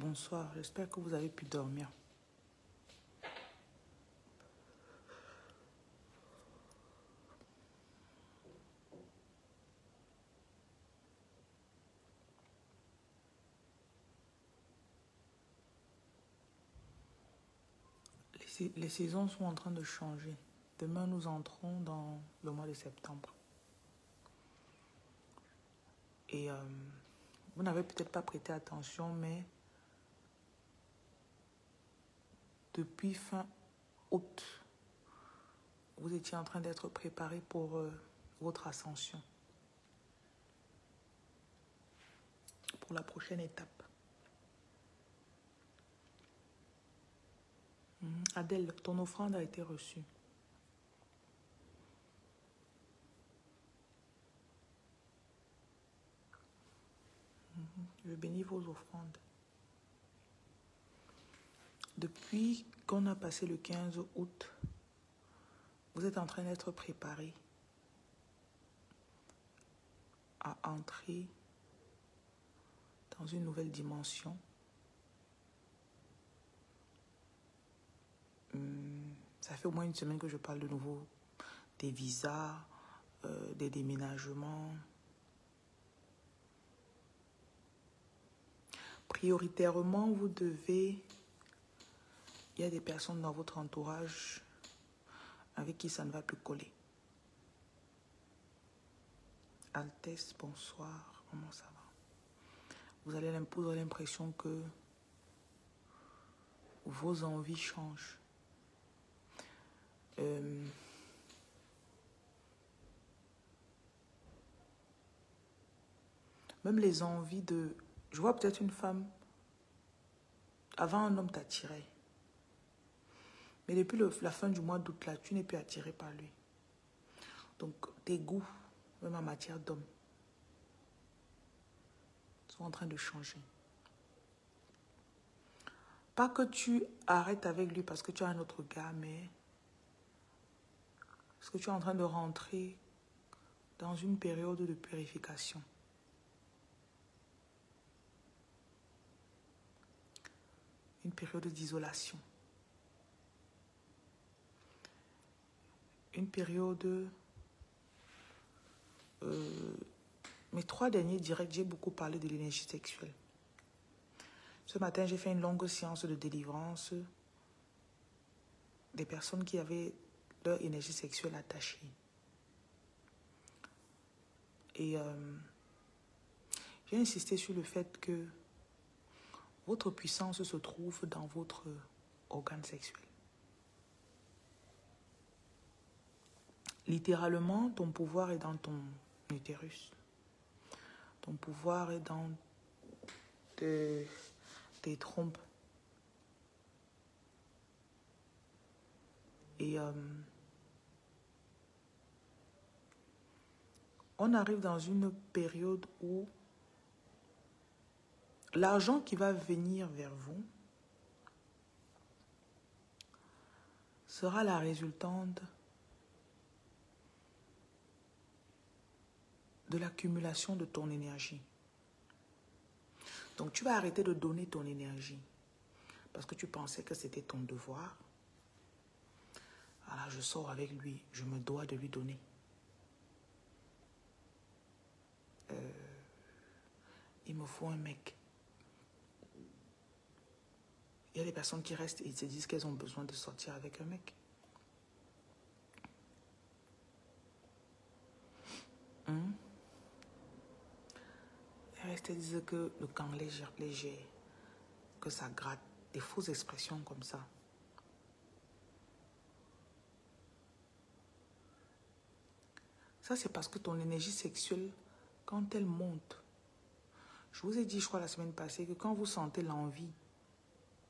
bonsoir. J'espère que vous avez pu dormir. Les saisons sont en train de changer. Demain, nous entrons dans le mois de septembre. Et vous n'avez peut-être pas prêté attention, mais depuis fin août, vous étiez en train d'être préparé pour votre ascension. Pour la prochaine étape. Adèle, ton offrande a été reçue. Je bénis vos offrandes. Depuis qu'on a passé le 15 août, vous êtes en train d'être préparé à entrer dans une nouvelle dimension. Ça fait au moins une semaine que je parle de nouveau des visas, des déménagements. Prioritairement, vous devez... Il y a des personnes dans votre entourage avec qui ça ne va plus coller. Altesse, bonsoir, comment ça va? Vous avez l'impression que vos envies changent. Même les envies de... Je vois peut-être une femme... Avant, un homme t'attirait. Mais depuis la fin du mois d'août, là, tu n'es plus attiré par lui. Donc, tes goûts, même en matière d'homme, sont en train de changer. Pas que tu arrêtes avec lui parce que tu as un autre gars, mais parce que tu es en train de rentrer dans une période de purification. Une période d'isolation. Une période... mes 3 derniers directs, j'ai beaucoup parlé de l'énergie sexuelle. Ce matin, j'ai fait une longue séance de délivrance des personnes qui avaient leur énergie sexuelle attachée. Et j'ai insisté sur le fait que votre puissance se trouve dans votre organe sexuel. Littéralement, ton pouvoir est dans ton utérus. Ton pouvoir est dans tes trompes. Et on arrive dans une période où l'argent qui va venir vers vous sera la résultante de l'accumulation de ton énergie. Donc tu vas arrêter de donner ton énergie parce que tu pensais que c'était ton devoir. Alors je sors avec lui, je me dois de lui donner. Il me faut un mec. Il y a des personnes qui restent et se disent qu'elles ont besoin de sortir avec un mec. Elles restent et disent que le camp léger, que ça gratte. Des fausses expressions comme ça. Ça, c'est parce que ton énergie sexuelle, quand elle monte, je vous ai dit, je crois, la semaine passée, que quand vous sentez l'envie,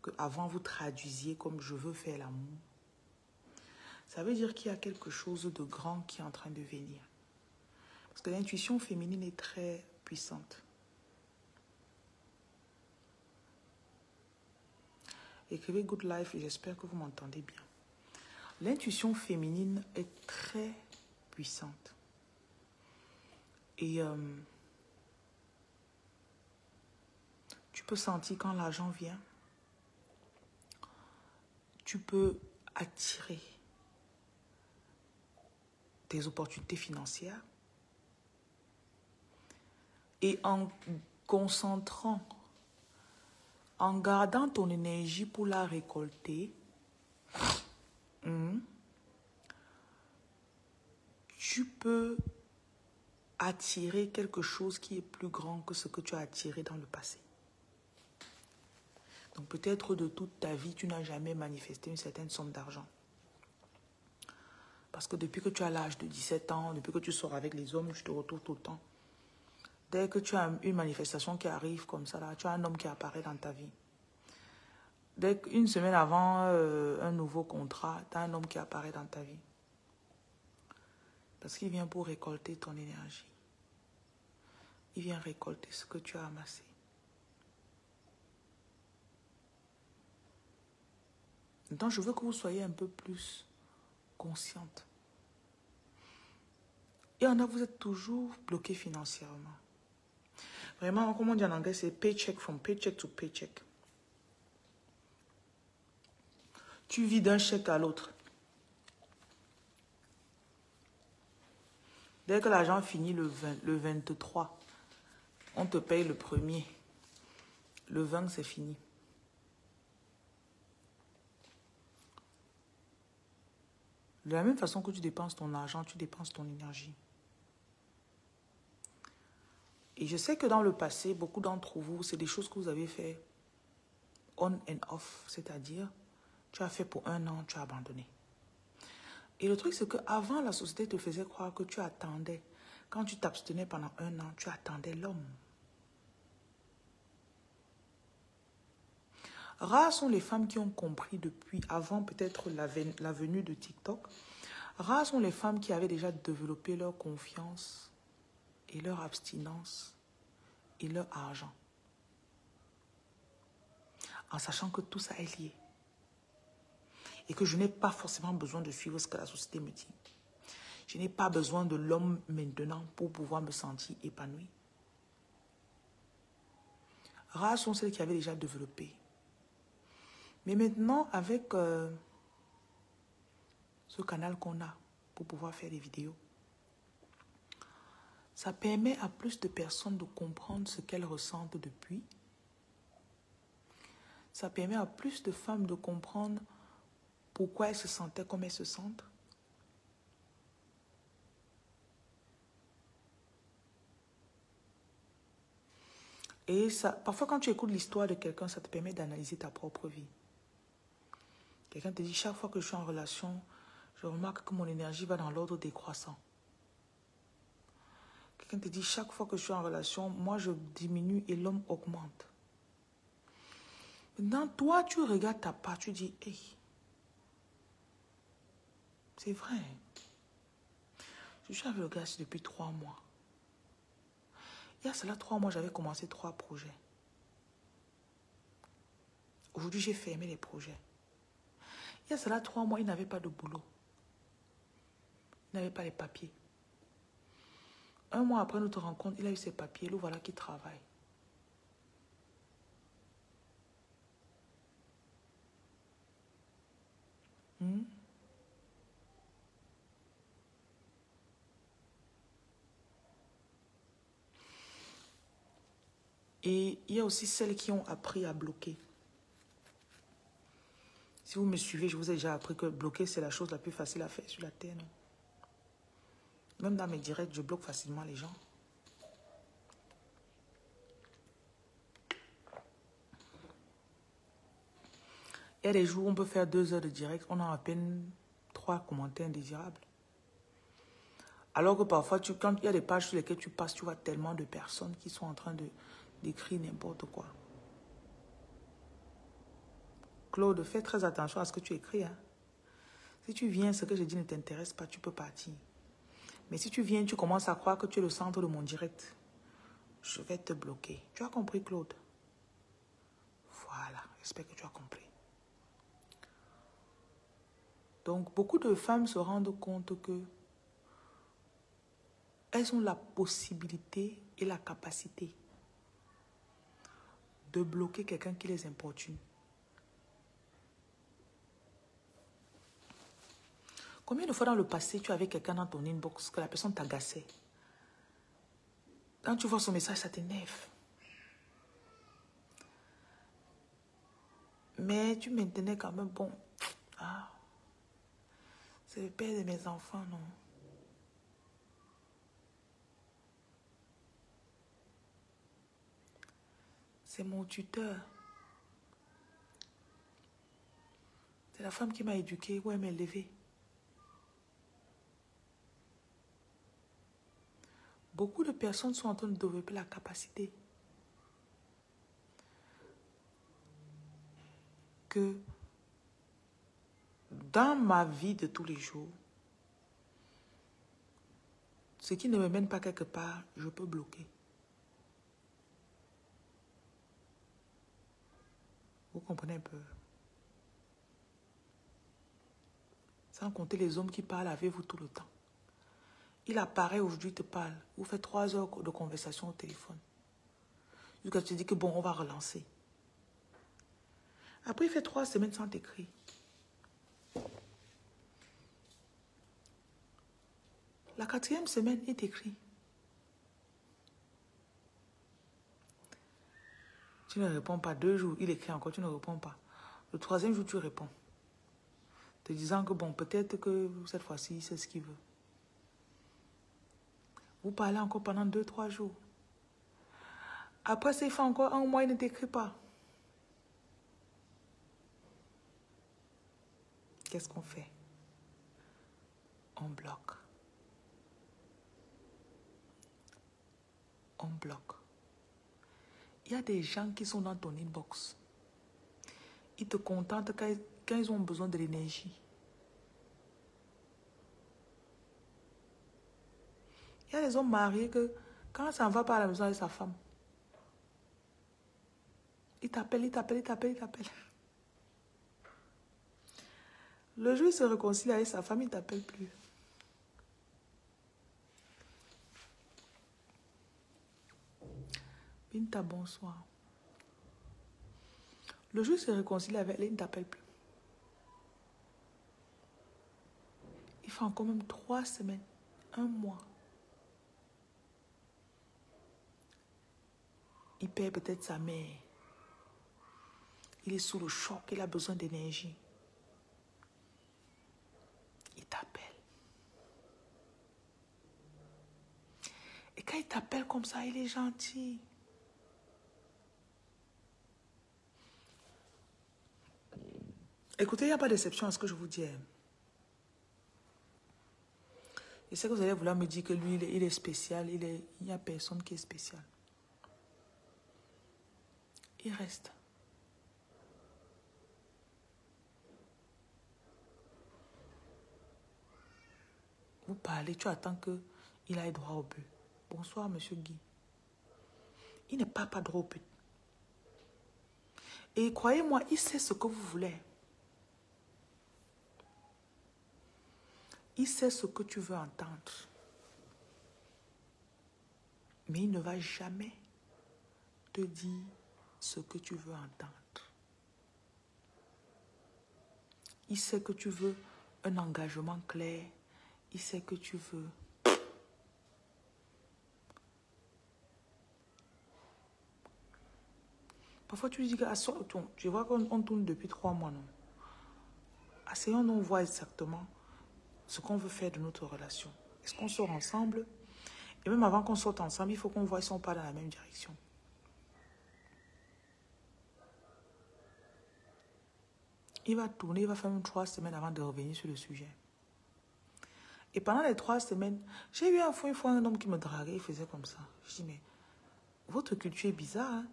qu'avant vous traduisiez comme je veux faire l'amour, ça veut dire qu'il y a quelque chose de grand qui est en train de venir. Parce que l'intuition féminine est très puissante. Écrivez Good Life et j'espère que vous m'entendez bien. L'intuition féminine est très puissante. Et tu peux sentir quand l'argent vient, tu peux attirer tes opportunités financières et en concentrant, en gardant ton énergie pour la récolter, tu peux attirer quelque chose qui est plus grand que ce que tu as attiré dans le passé. Donc peut-être de toute ta vie, tu n'as jamais manifesté une certaine somme d'argent. Parce que depuis que tu as l'âge de 17 ans, depuis que tu sors avec les hommes, je te retrouve tout le temps. Dès que tu as une manifestation qui arrive comme ça, là, tu as un homme qui apparaît dans ta vie. Dès qu'une semaine avant un nouveau contrat, tu as un homme qui apparaît dans ta vie. Parce qu'il vient pour récolter ton énergie. Il vient récolter ce que tu as amassé. Maintenant, je veux que vous soyez un peu plus consciente. Et en a, vous êtes toujours bloqué financièrement. Vraiment, comme on dit en anglais, c'est paycheck from paycheck to paycheck. Tu vis d'un chèque à l'autre. Dès que l'argent finit le 23, on te paye le 1er. Le 20, c'est fini. De la même façon que tu dépenses ton argent, tu dépenses ton énergie. Et je sais que dans le passé, beaucoup d'entre vous, c'est des choses que vous avez fait on and off. C'est-à-dire, tu as fait pour 1 an, tu as abandonné. Et le truc, c'est qu'avant, la société te faisait croire que tu attendais. Quand tu t'abstenais pendant 1 an, tu attendais l'homme. Rares sont les femmes qui ont compris depuis, avant peut-être la venue de TikTok, rares sont les femmes qui avaient déjà développé leur confiance et leur abstinence et leur argent. En sachant que tout ça est lié. Et que je n'ai pas forcément besoin de suivre ce que la société me dit. Je n'ai pas besoin de l'homme maintenant pour pouvoir me sentir épanouie. Rares sont celles qui avaient déjà développé. Mais maintenant, avec ce canal qu'on a pour pouvoir faire des vidéos, ça permet à plus de personnes de comprendre ce qu'elles ressentent depuis. Ça permet à plus de femmes de comprendre pourquoi elles se sentaient comme elles se sentent. Et ça, parfois, quand tu écoutes l'histoire de quelqu'un, ça te permet d'analyser ta propre vie. Quelqu'un te dit, chaque fois que je suis en relation, je remarque que mon énergie va dans l'ordre décroissant. Quelqu'un te dit, chaque fois que je suis en relation, moi je diminue et l'homme augmente. Maintenant, toi, tu regardes ta part, tu dis, hey, c'est vrai. Je suis avec le gars depuis 3 mois. Il y a cela 3 mois, j'avais commencé 3 projets. Aujourd'hui, j'ai fermé les projets. Il y a cela 3 mois, il n'avait pas de boulot. Il n'avait pas les papiers. 1 mois après notre rencontre, il a eu ses papiers. Le voilà qui travaille. Et il y a aussi celles qui ont appris à bloquer. Si vous me suivez, je vous ai déjà appris que bloquer, c'est la chose la plus facile à faire sur la terre. Non? Même dans mes directs, je bloque facilement les gens. Il y a des jours où on peut faire 2 heures de direct, on a à peine 3 commentaires indésirables. Alors que parfois, quand il y a des pages sur lesquelles tu passes, tu vois tellement de personnes qui sont en train d'écrire n'importe quoi. Claude, fais très attention à ce que tu écris. Hein. Si tu viens, ce que je dis ne t'intéresse pas, tu peux partir. Mais si tu viens, tu commences à croire que tu es le centre de mon direct, je vais te bloquer. Tu as compris, Claude? Voilà, j'espère que tu as compris. Donc, beaucoup de femmes se rendent compte que elles ont la possibilité et la capacité de bloquer quelqu'un qui les importune. Combien de fois dans le passé, tu avais quelqu'un dans ton inbox que la personne t'agaçait? Quand tu vois son message, ça t'énerve. Mais tu maintenais quand même, bon, ah, c'est le père de mes enfants, non? C'est mon tuteur. C'est la femme qui m'a éduquée, où elle m'a élevée. Beaucoup de personnes sont en train de développer la capacité que dans ma vie de tous les jours, ce qui ne me mène pas quelque part, je peux bloquer. Vous comprenez un peu? Sans compter les hommes qui parlent avec vous tout le temps. Il apparaît aujourd'hui, il te parle. Vous faites 3 heures de conversation au téléphone. Jusqu'à tu te dis que bon, on va relancer. Après, il fait 3 semaines sans t'écrire. La 4e semaine, il t'écrit. Tu ne réponds pas. 2 jours, il écrit encore, tu ne réponds pas. Le 3e jour, tu réponds. Te disant que bon, peut-être que cette fois-ci, c'est ce qu'il veut. Vous parlez encore pendant 2-3 jours. Après, ça, il fait encore 1 mois, il ne t'écrit pas. Qu'est-ce qu'on fait? On bloque. On bloque. Il y a des gens qui sont dans ton inbox. Ils te contentent quand ils ont besoin de l'énergie. Il y a des hommes mariés que quand ça ne va pas à la maison avec sa femme, il t'appelle, il t'appelle, il t'appelle, il t'appelle. Le jour où il se réconcilie avec sa femme, il ne t'appelle plus. Binta, bonsoir. Le jour où il se réconcilie avec elle, il ne t'appelle plus. Il fait encore même 3 semaines, 1 mois. Il perd peut-être sa mère. Il est sous le choc, il a besoin d'énergie. Il t'appelle. Et quand il t'appelle comme ça, il est gentil. Écoutez, il n'y a pas d'exception à ce que je vous dis. Je sais que vous allez vouloir me dire que lui, il est spécial. Il n'y a personne qui est spécial. Il reste. Vous parlez, tu attends qu'il aille droit au but. Bonsoir, monsieur Guy. Il n'est pas droit au but. Et croyez-moi, il sait ce que vous voulez. Il sait ce que tu veux entendre. Mais il ne va jamais te dire ce que tu veux entendre. Il sait que tu veux un engagement clair. Il sait que tu veux... Parfois, tu lui dis que tu vois qu'on tourne depuis 3 mois, non? Essayons de voir exactement ce qu'on veut faire de notre relation. Est-ce qu'on sort ensemble? Et même avant qu'on sorte ensemble, il faut qu'on voit si on part dans la même direction. Il va tourner, il va faire même 3 semaines avant de revenir sur le sujet. Et pendant les 3 semaines, j'ai eu une fois un homme qui me draguait, il faisait comme ça. Je dis, mais votre culture est bizarre, hein?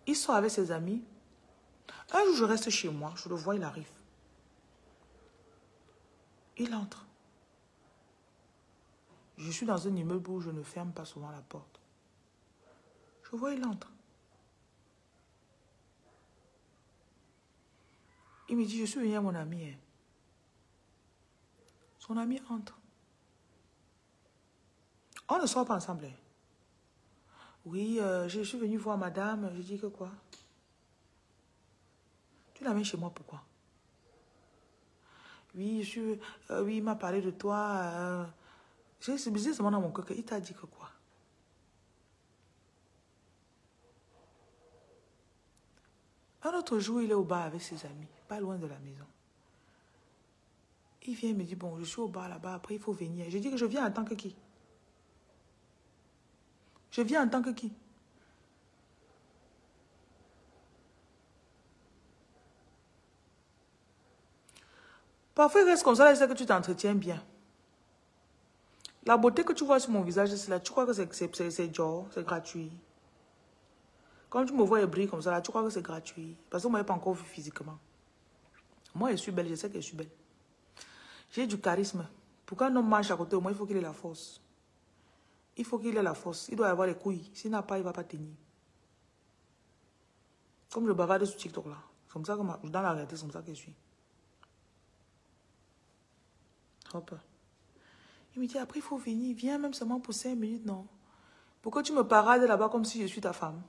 Il sort avec ses amis. Un jour, je reste chez moi, je le vois, il arrive. Il entre. Je suis dans un immeuble où je ne ferme pas souvent la porte. Je vois, il entre. Il me dit, je suis venu à mon ami. Hein. Son ami entre. On ne sort pas ensemble. Hein. Oui, je suis venue voir madame. Je dis que quoi? Tu l'amènes chez moi, pourquoi? Oui, oui, il m'a parlé de toi. C'est bizarre seulement dans mon cœur. Il t'a dit que quoi? Un autre jour, il est au bar avec ses amis, pas loin de la maison. Il vient et me dit, bon, je suis au bar là-bas, après il faut venir. Je dis que je viens en tant que qui? Je viens en tant que qui? Parfois, il reste comme ça, c'est que tu t'entretiens bien. La beauté que tu vois sur mon visage, c'est là, tu crois que c'est genre, c'est gratuit. Quand tu me vois et brille comme ça, là, tu crois que c'est gratuit. Parce que vous ne m'avez pas encore vu physiquement. Moi, je suis belle, je sais que je suis belle. J'ai du charisme. Pour qu'un homme marche à côté, au moins, il faut qu'il ait la force. Il faut qu'il ait la force. Il doit avoir les couilles. S'il n'a pas, il ne va pas tenir. Comme je bavarde sur TikTok, là. Comme ça, dans la réalité, c'est comme ça que je suis. Hop. Il me dit, après, il faut venir. Viens même seulement pour 5 minutes, non. Pourquoi tu me parades là-bas comme si je suis ta femme?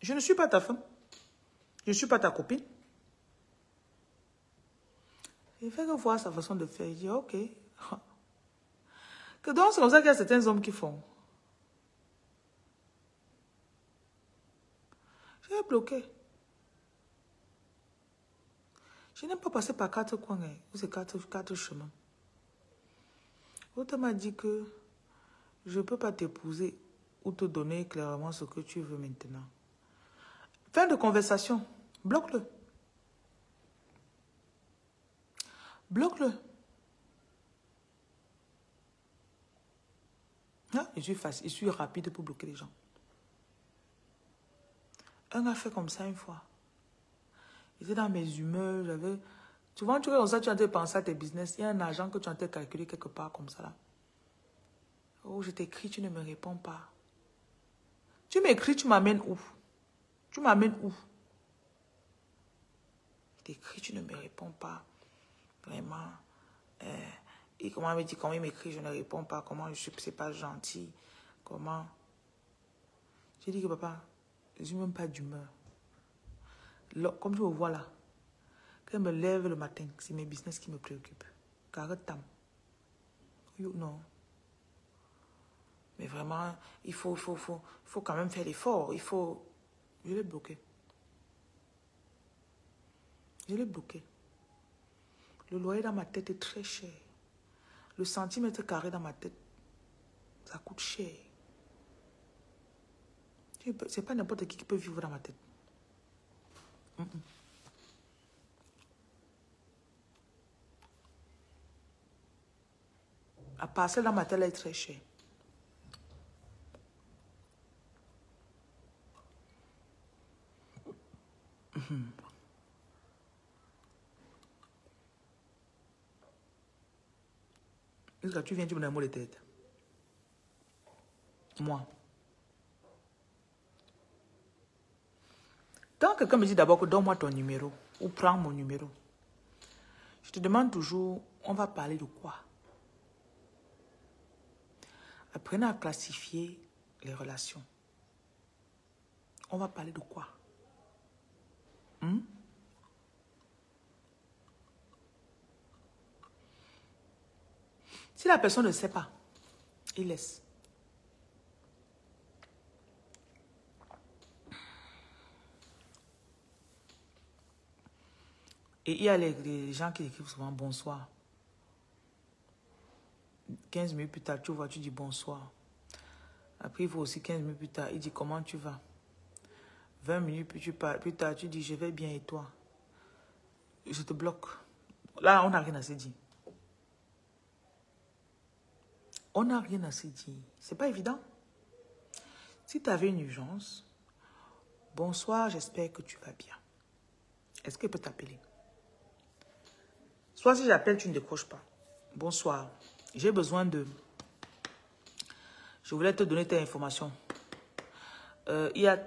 Je ne suis pas ta femme. Je ne suis pas ta copine. Il fait que voir sa façon de faire. Il dit, ok. Que donc, c'est comme ça qu'il y a certains hommes qui font. J'ai bloqué. Je n'aime pas passer par 4 coins, ou c'est 4 chemins. L'autre m'a dit que je ne peux pas t'épouser ou te donner clairement ce que tu veux maintenant. Fin de conversation. Bloque-le. Bloque-le. Ah, je suis facile, je suis rapide pour bloquer les gens. Un a fait comme ça une fois. J'étais dans mes humeurs, j'avais... Souvent, tu vois, comme ça, tu es en train de penser à tes business. Il y a un agent que tu es en train de calculer quelque part comme ça, là. Oh, je t'écris, tu ne me réponds pas. Tu m'écris, tu m'amènes où? Tu m'amènes où? Je t'écris, tu ne me réponds pas. Vraiment. Et comment il me dit, comment il m'écrit, je ne réponds pas. Comment je suis, c'est pas gentil. Comment? J'ai dit que papa, je suis même pas d'humeur. Comme tu me vois là, quand je me lève le matin, c'est mes business qui me préoccupent. Car tam. Non. Mais vraiment, il faut quand même faire l'effort. Il faut... Je l'ai bloqué. Je l'ai bloqué. Le loyer dans ma tête est très cher. Le centimètre carré dans ma tête, ça coûte cher. C'est pas n'importe qui peut vivre dans ma tête. La parcelle dans ma tête, elle est très chère. Est-ce que tu viens, tu me donnes un mot de tête? Moi. Quand quelqu'un me dit d'abord que donne-moi ton numéro ou prends mon numéro, je te demande toujours, on va parler de quoi? Apprenez à classifier les relations. On va parler de quoi? Si la personne ne sait pas, il laisse. Et il y a les gens qui écrivent souvent bonsoir. 15 minutes plus tard, tu vois, tu dis bonsoir. Après, il faut aussi 15 minutes plus tard, il dit comment tu vas. 20 minutes plus tard, tu dis je vais bien et toi. Je te bloque. Là, on n'a rien à se dire. On n'a rien à se dire. C'est pas évident. Si tu avais une urgence, bonsoir, j'espère que tu vas bien. Est-ce qu'il peut t'appeler? Soit si j'appelle, tu ne décroches pas. Bonsoir, j'ai besoin de... Je voulais te donner tes informations. Il y a...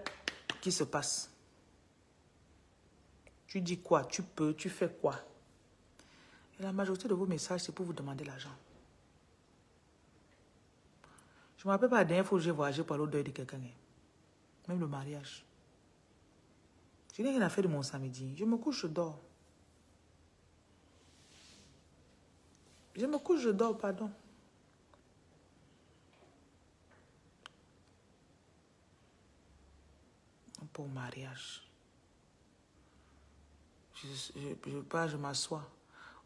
Qui se passe? Tu dis quoi? Tu peux, tu fais quoi? Et la majorité de vos messages, c'est pour vous demander l'argent. Je ne me rappelle pas la dernière fois que j'ai voyagé pour aller au deuil de quelqu'un. Même le mariage. Je n'ai rien à faire de mon samedi. Je me couche, je dors. Je me couche, je dors, pardon. Pour mariage. Je m'assois.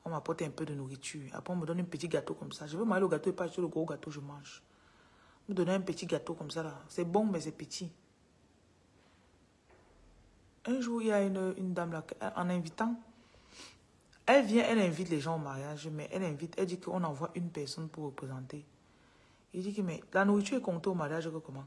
On m'apporte un peu de nourriture. Après, on me donne un petit gâteau comme ça. Je veux manger le gâteau et pas acheter le gros gâteau, je mange. On me donne un petit gâteau comme ça, là. C'est bon, mais c'est petit. Un jour, il y a une dame là, en invitant, elle vient, elle invite les gens au mariage, mais elle dit qu'on envoie une personne pour représenter. Il dit que, mais la nourriture est comptée au mariage, comment?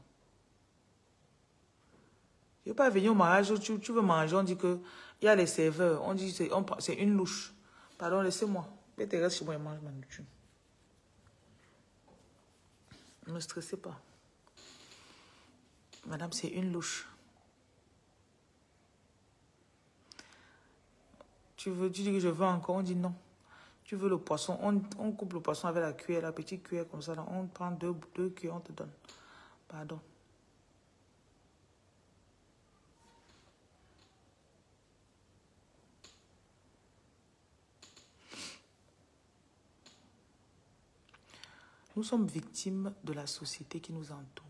Je ne veux pas venir au mariage, tu veux manger, on dit que il y a les serveurs, on dit que c'est une louche. Pardon, laissez-moi. Peut-être reste chez moi et mange ma nourriture. Ne me stressez pas. Madame, c'est une louche. Tu dis que je veux encore, on dit non. Tu veux le poisson, on coupe le poisson avec la cuillère, la petite cuillère comme ça. Là. On prend deux cuillères, on te donne. Pardon. Nous sommes victimes de la société qui nous entoure.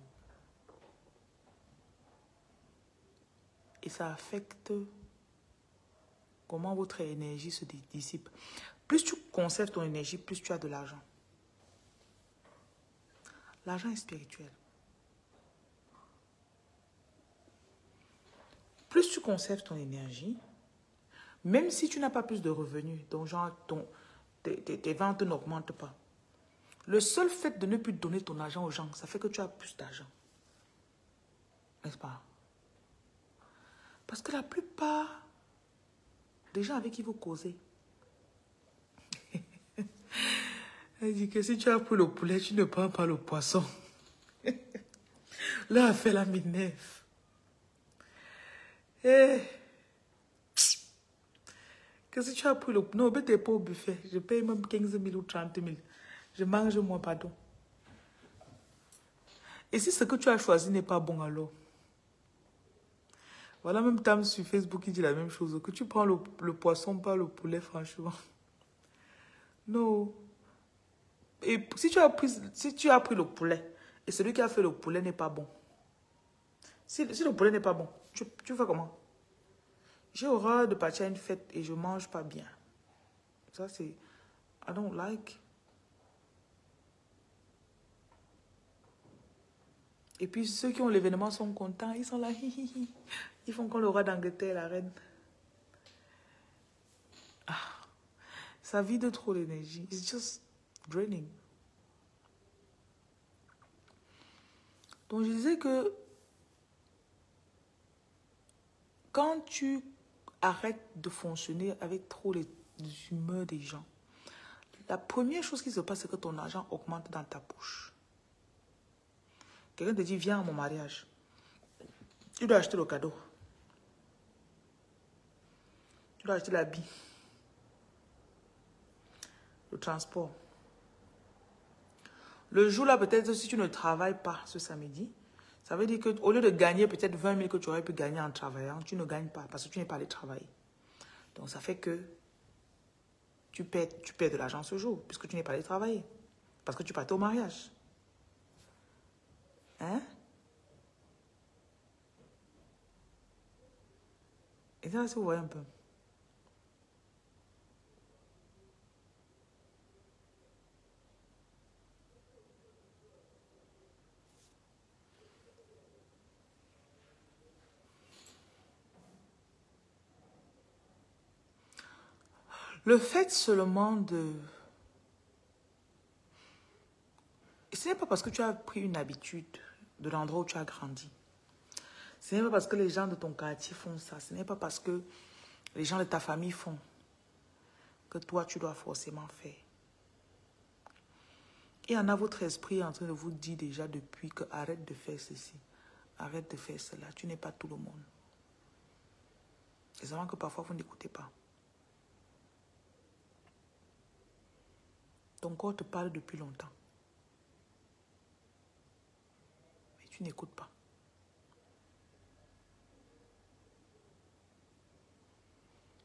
Et ça affecte comment votre énergie se dissipe. Plus tu conserves ton énergie, plus tu as de l'argent. L'argent est spirituel. Plus tu conserves ton énergie, même si tu n'as pas plus de revenus, donc genre tes ventes n'augmentent pas. Le seul fait de ne plus donner ton argent aux gens, ça fait que tu as plus d'argent. N'est-ce pas? Parce que la plupart des gens avec qui vous causez, elle dit que si tu as pris le poulet, tu ne prends pas le poisson. Là, elle fait la minerve. Que si tu as pris le poulet, non, mais t'es pas au buffet. Je paye même 15 000 ou 30 000. Je mange moi, pardon. Et si ce que tu as choisi n'est pas bon, alors? Voilà, même Tam sur Facebook qui dit la même chose. Que tu prends le poisson, pas le poulet, franchement. Non. Et si tu as pris le poulet, et celui qui a fait le poulet n'est pas bon. Si le poulet n'est pas bon, tu fais comment? J'ai horreur de partir à une fête et je ne mange pas bien. Ça, c'est... I don't like. Et puis, ceux qui ont l'événement sont contents. Ils sont là, hi, hi, hi. Ils font comme le roi d'Angleterre, la reine. Ah, ça vide trop l'énergie. It's just draining. Donc, je disais que quand tu arrêtes de fonctionner avec trop les humeurs des gens, la première chose qui se passe, c'est que ton argent augmente dans ta poche. Quelqu'un te dit, viens à mon mariage. Tu dois acheter le cadeau. Tu dois acheter l'habit. Le transport. Le jour là, peut-être, si tu ne travailles pas ce samedi, ça veut dire qu'au lieu de gagner peut-être 20 000 que tu aurais pu gagner en travaillant, tu ne gagnes pas parce que tu n'es pas allé travailler. Donc, ça fait que tu perds de l'argent ce jour puisque tu n'es pas allé travailler. Parce que tu partais au mariage. Hein? Et ça, vous voyez un peu. Le fait seulement de... Et ce n'est pas parce que tu as pris une habitude de l'endroit où tu as grandi. Ce n'est pas parce que les gens de ton quartier font ça. Ce n'est pas parce que les gens de ta famille font que toi, tu dois forcément faire. Et en a votre esprit en train de vous dire déjà depuis que arrête de faire ceci, arrête de faire cela. Tu n'es pas tout le monde. C'est seulement que parfois, vous n'écoutez pas. Ton corps te parle depuis longtemps. Mais tu n'écoutes pas.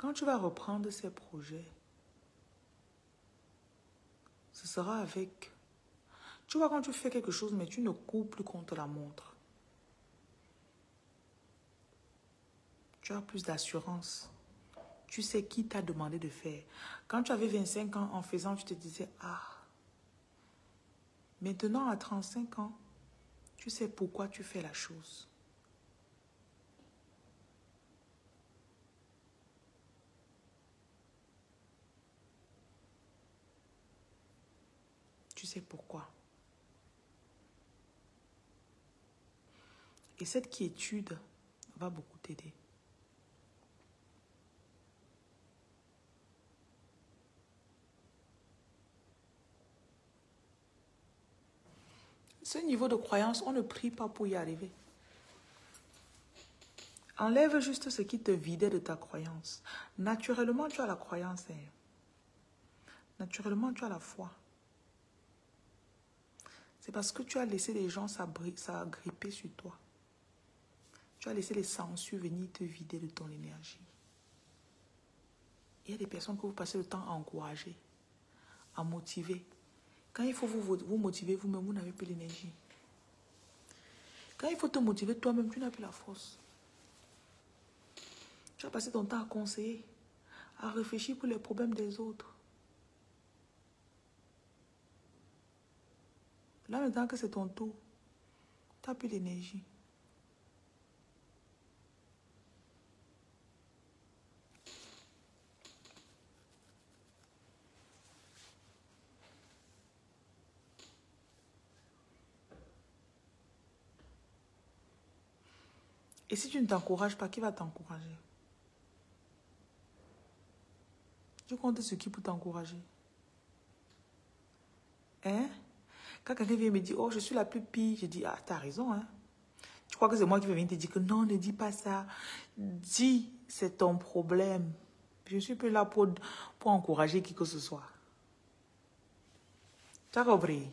Quand tu vas reprendre ces projets, ce sera avec... Tu vois, quand tu fais quelque chose, mais tu ne cours plus contre la montre. Tu as plus d'assurance. Tu sais qui t'a demandé de faire. Quand tu avais 25 ans, en faisant, tu te disais, ah, maintenant à 35 ans, tu sais pourquoi tu fais la chose. Tu sais pourquoi. Et cette quiétude va beaucoup t'aider. Ce niveau de croyance, on ne prie pas pour y arriver. Enlève juste ce qui te vidait de ta croyance. Naturellement, tu as la croyance. Naturellement, tu as la foi. C'est parce que tu as laissé les gens s'agripper sur toi. Tu as laissé les sangsues venir te vider de ton énergie. Il y a des personnes que vous passez le temps à encourager, à motiver. Quand il faut vous motiver vous-même, vous n'avez plus l'énergie. Quand il faut te motiver toi-même, tu n'as plus la force. Tu as passé ton temps à conseiller, à réfléchir pour les problèmes des autres. Là, maintenant que c'est ton tour, tu n'as plus d'énergie. Et si tu ne t'encourages pas, qui va t'encourager? Tu comptes sur qui pour t'encourager? Hein? Quand quelqu'un vient me dire, oh, je suis la plus pire, je dis, ah, t'as raison, hein? Tu crois que c'est moi qui vais venir te dire que non, ne dis pas ça. Dis, c'est ton problème. Je ne suis plus là pour encourager qui que ce soit. Tu as compris?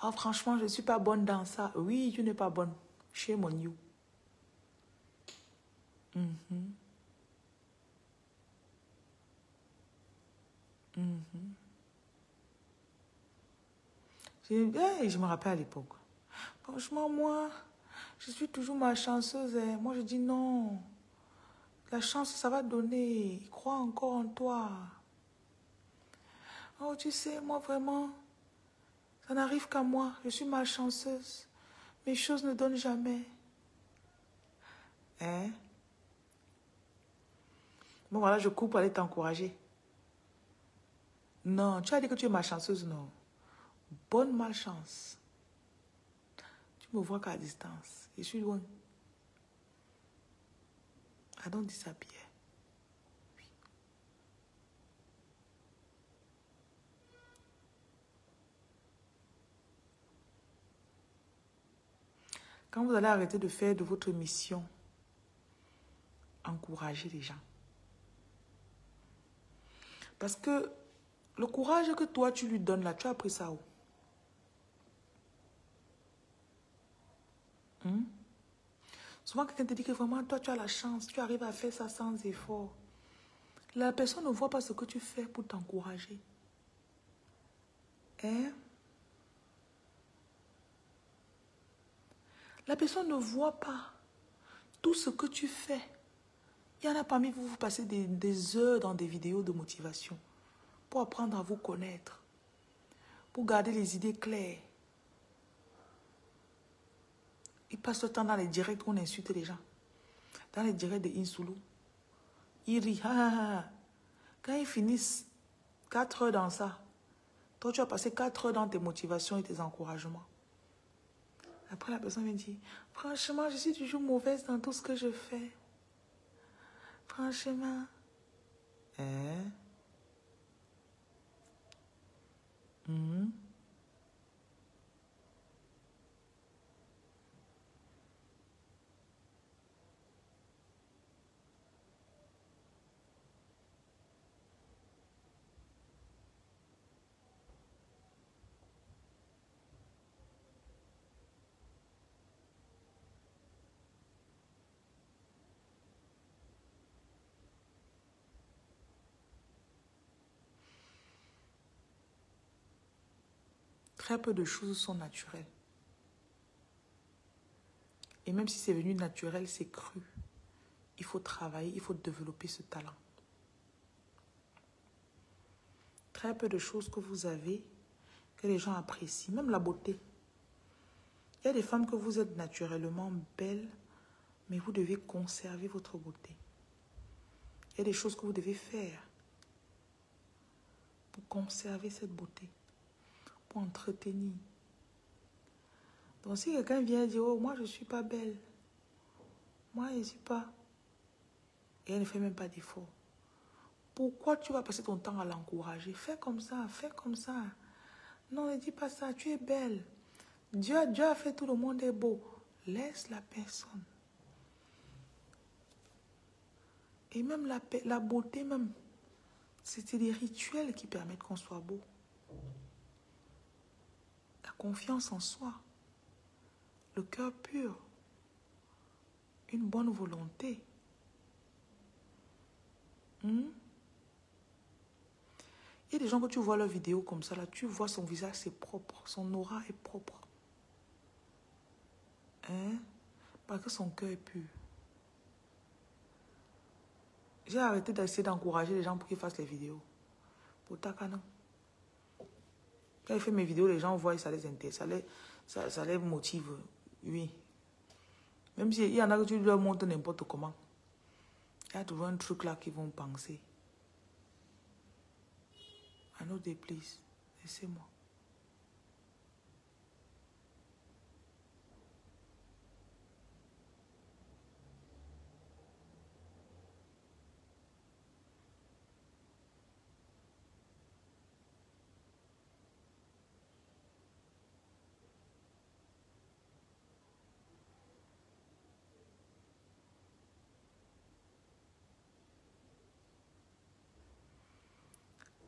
Oh, franchement, je ne suis pas bonne dans ça. Oui, tu n'es pas bonne. Shame on you. Mhm. Mhm. Je me rappelle à l'époque. Franchement, moi, je suis toujours malchanceuse. Moi, je dis non. La chance, ça va donner. Crois encore en toi. Oh, tu sais, moi, vraiment, ça n'arrive qu'à moi. Je suis malchanceuse. Mes choses ne donnent jamais. Hein? Bon, voilà, je cours pour aller t'encourager. Non, tu as dit que tu es malchanceuse, non. Bonne malchance. Tu me vois qu'à distance. Je suis loin. I don't disappear. Oui. Quand vous allez arrêter de faire de votre mission, encouragez les gens. Parce que le courage que toi, tu lui donnes là, tu as appris ça où? Hmm? Souvent, quelqu'un te dit que vraiment, toi, tu as la chance, tu arrives à faire ça sans effort. La personne ne voit pas ce que tu fais pour t'encourager. Hein? La personne ne voit pas tout ce que tu fais. Il y en a parmi vous, vous passez des heures dans des vidéos de motivation pour apprendre à vous connaître, pour garder les idées claires. Ils passent le temps dans les directs où on insulte les gens. Dans les directs de Insoulou. Ils rient. Quand ils finissent 4 heures dans ça, toi tu as passé 4 heures dans tes motivations et tes encouragements. Après la personne me dit, franchement, je suis toujours mauvaise dans tout ce que je fais. Franchement. Hein? Mhm. Très peu de choses sont naturelles. Et même si c'est venu naturel, c'est cru. Il faut travailler, il faut développer ce talent. Très peu de choses que vous avez, que les gens apprécient. Même la beauté. Il y a des femmes que vous êtes naturellement belles, mais vous devez conserver votre beauté. Il y a des choses que vous devez faire pour conserver cette beauté, pour entretenir. Donc si quelqu'un vient dire, oh, moi je ne suis pas belle, moi je ne suis pas, et elle ne fait même pas d'effort. Pourquoi tu vas passer ton temps à l'encourager? Fais comme ça, fais comme ça. Non, ne dis pas ça, tu es belle. Dieu a fait tout le monde est beau. Laisse la personne. Et même la beauté, même, c'est des rituels qui permettent qu'on soit beau. La confiance en soi, le cœur pur, une bonne volonté. Il y a des gens que tu vois leurs vidéos comme ça, là, tu vois son visage, c'est propre, son aura est propre. Hein? Parce que son cœur est pur. J'ai arrêté d'essayer d'encourager les gens pour qu'ils fassent les vidéos. Pour Takana. Quand il fait mes vidéos, les gens voient et ça les intéresse, ça les motive. Oui. Même s'il y en a que tu leur montres n'importe comment. Il y a toujours un truc là qu'ils vont penser. Un autre please, laissez-moi.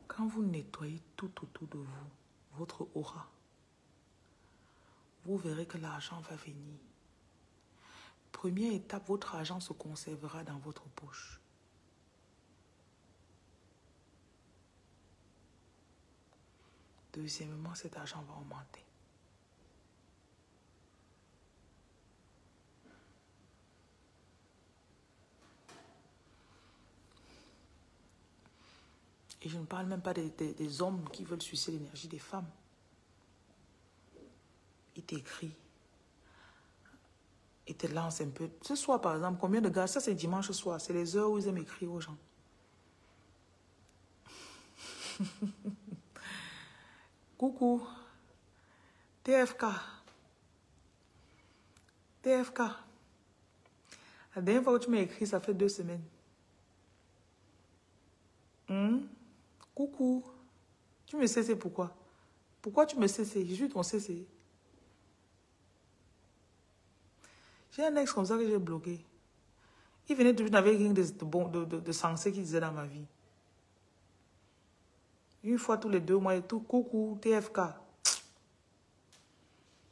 Quand vous nettoyez tout autour de vous, votre aura, vous verrez que l'argent va venir. Première étape, votre argent se conservera dans votre poche. Deuxièmement, cet argent va augmenter. Et je ne parle même pas des hommes qui veulent sucer l'énergie des femmes. Ils t'écrivent. Ils te lancent un peu. Ce soir, par exemple, combien de gars, ça c'est dimanche soir, c'est les heures où ils aiment écrire aux gens. Coucou. TFK. TFK. La dernière fois que tu m'as écrit, ça fait 2 semaines. Coucou. Tu me sais, c'est pourquoi? Pourquoi tu me sais? Je suis ton CC. J'ai un ex comme ça que j'ai bloqué. Il venait toujours avec rien de sensé qu'il disait dans ma vie. Une fois tous les 2 mois et tout. Coucou, TFK.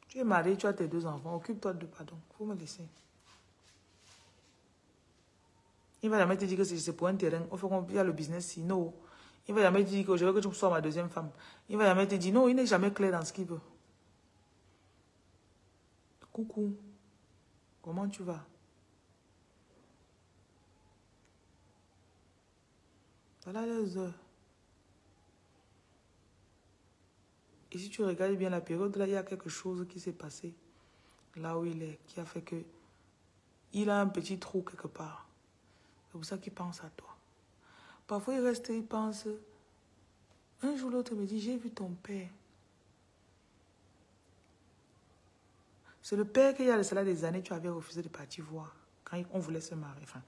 Tu es marié, tu as tes 2 enfants. Occupe-toi de pardon. Faut me laisser. Il va jamais te dire que c'est pour un terrain. Au fait, il y a le business ici. Non. Il va jamais te dire que je veux que tu sois ma 2e femme. Il va jamais te dire non. Il n'est jamais clair dans ce qu'il veut. Coucou. Comment tu vas? Voilà les heures. Et si tu regardes bien la période, là, il y a quelque chose qui s'est passé. Là où il est, qui a fait que il a un petit trou quelque part. C'est pour ça qu'il pense à toi. Parfois, il reste, il pense. Un jour, l'autre me dit, j'ai vu ton père. C'est le père qu'il y a de cela des années, tu avais refusé de partir voir. Quand on voulait se marier. Enfin,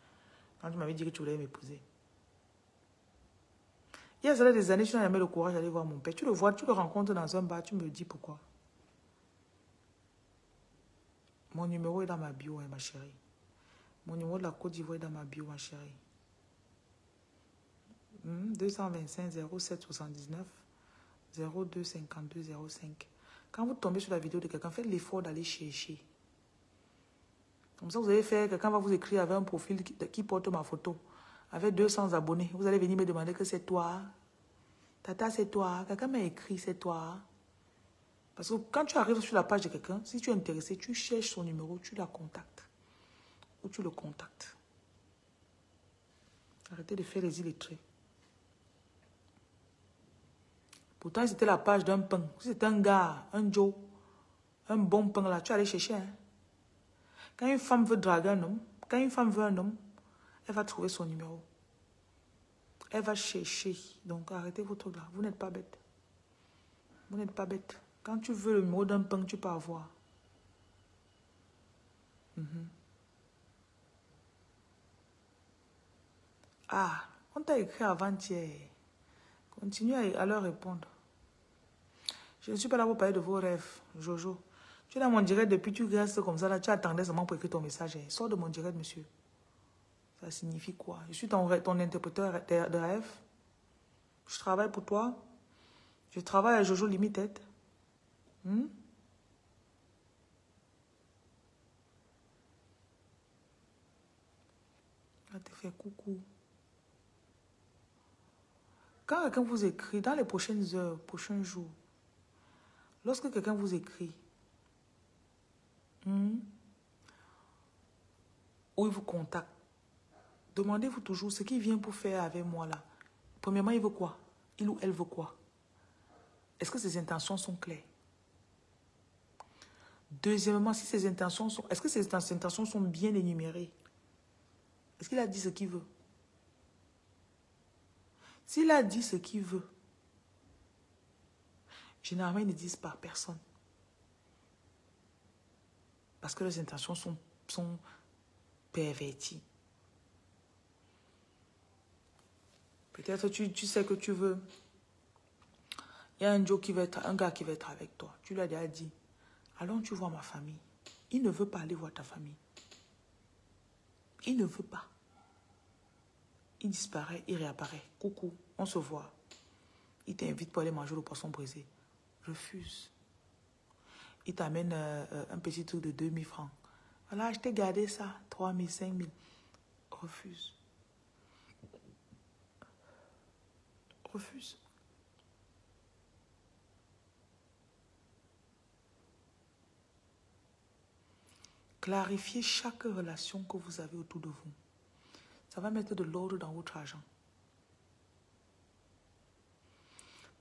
quand tu m'avais dit que tu voulais m'épouser. Il y a cela des années, tu n'as jamais le courage d'aller voir mon père. Tu le vois, tu le rencontres dans un bar, tu me dis pourquoi. Mon numéro est dans ma bio, hein, ma chérie. Mon numéro de la Côte d'Ivoire est dans ma bio, ma chérie. 225 07 79 02 52 05. Quand vous tombez sur la vidéo de quelqu'un, faites l'effort d'aller chercher. Comme ça, vous allez faire, quelqu'un va vous écrire avec un profil qui porte ma photo, avec 200 abonnés. Vous allez venir me demander que c'est toi. Tata, c'est toi. Quelqu'un m'a écrit, c'est toi. Parce que quand tu arrives sur la page de quelqu'un, si tu es intéressé, tu cherches son numéro, tu la contactes. Ou tu le contactes. Arrêtez de faire les illettrés. Pourtant, c'était la page d'un pain. Si c'était un gars, un Joe, un bon pain là, tu allais chercher. Hein? Quand une femme veut draguer un homme, quand une femme veut un homme, elle va trouver son numéro. Elle va chercher. Donc, arrêtez vos trucs là. Vous n'êtes pas bête. Vous n'êtes pas bête. Quand tu veux le numéro d'un pain, tu peux avoir. Ah, on t'a écrit avant-hier. Continue à leur répondre. Je ne suis pas là pour parler de vos rêves, Jojo. Tu es dans mon direct depuis, tu restes comme ça, là, tu attendais seulement pour écrire ton message. Sors de mon direct, monsieur. Ça signifie quoi? Je suis ton interpréteur de rêve. Je travaille pour toi. Je travaille à Jojo Limited. Elle te fait coucou. Quand quelqu'un vous écrit, dans les prochaines heures, prochains jours, lorsque quelqu'un vous écrit, ou il vous contacte, demandez-vous toujours ce qu'il vient pour faire avec moi là. Premièrement, il veut quoi? Il ou elle veut quoi? Est-ce que ses intentions sont claires? Deuxièmement, si ses intentions sont... Est-ce que ses intentions sont bien énumérées? Est-ce qu'il a dit ce qu'il veut? S'il a dit ce qu'il veut, généralement, ils ne disent pas à personne. Parce que leurs intentions sont perverties. Peut-être tu sais que tu veux. Il y a un gars qui va être avec toi. Tu lui as déjà dit, allons, tu vois ma famille. Il ne veut pas aller voir ta famille. Il ne veut pas. Il disparaît, il réapparaît. Coucou, on se voit. Il t'invite pour aller manger le poisson brisé. Refuse. Il t'amène un petit truc de 2000 francs. Voilà, je t'ai gardé ça, 3000, 5000. Refuse. Refuse. Clarifiez chaque relation que vous avez autour de vous. Ça va mettre de l'ordre dans votre argent.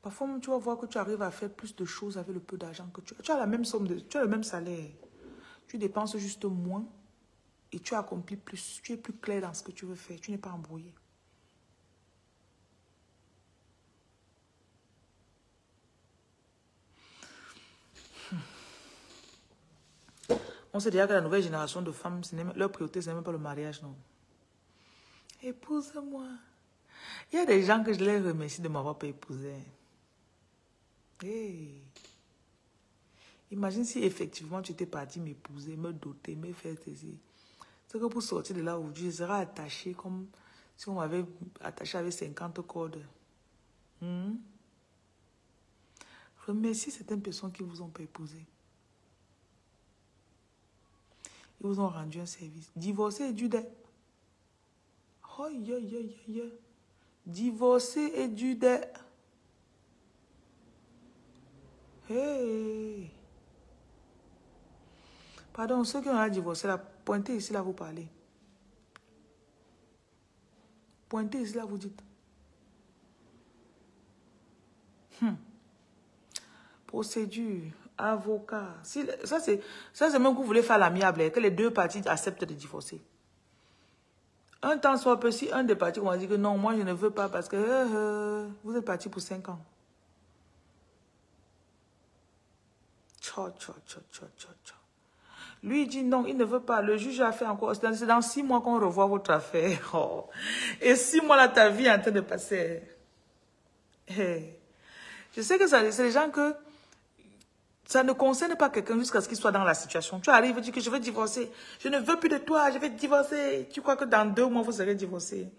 Parfois, tu vas voir que tu arrives à faire plus de choses avec le peu d'argent que tu as. Tu as la même somme, tu as le même salaire. Tu dépenses juste moins et tu accomplis plus. Tu es plus clair dans ce que tu veux faire. Tu n'es pas embrouillé. On sait déjà que la nouvelle génération de femmes, leur priorité, ce n'est même pas le mariage, non. Épouse-moi. Il y a des gens que je les remercie de m'avoir pas épousé. Hey. Imagine si effectivement tu étais parti m'épouser, me doter, me faire taisir. C'est que pour sortir de là aujourd'hui, je serais attaché comme si on m'avait attaché avec 50 cordes. Remercie certaines personnes qui vous ont pas épousé. Ils vous ont rendu un service. Divorcer est dur d'être. Oh, Divorcer est dur d'être. Hey. Pardon, ceux qui ont divorcé là, pointez ici là, vous parlez. Pointez ici là, vous dites. Procédure, avocat. Si, ça c'est même que vous voulez faire l'amiable, que les deux parties acceptent de divorcer. Un temps soit peu, si un des parties on va dire que non, moi je ne veux pas parce que vous êtes parti pour 5 ans. Lui il dit non, il ne veut pas. Le juge a fait encore. C'est dans 6 mois qu'on revoit votre affaire. Oh. Et 6 mois là, ta vie est en train de passer. Hey. Je sais que c'est les gens que ça ne concerne pas quelqu'un jusqu'à ce qu'il soit dans la situation. Tu arrives et dis que je veux divorcer. Je ne veux plus de toi, je vais divorcer. Tu crois que dans 2 mois, vous serez divorcé.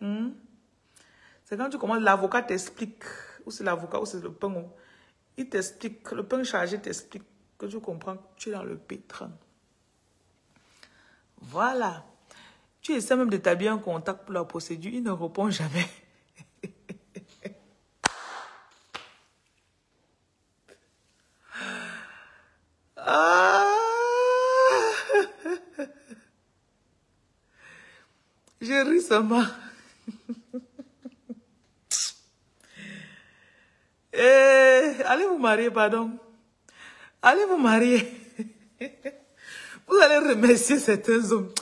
C'est quand tu commences, l'avocat t'explique. Ou c'est l'avocat, ou c'est le pain. Il t'explique, le pain chargé t'explique que tu comprends que tu es dans le pétrin. Voilà. Tu essaies même d'établir un contact pour la procédure. Il ne répond jamais. Je ris seulement. Allez vous marier, pardon. Allez vous marier. Vous allez remercier certains hommes.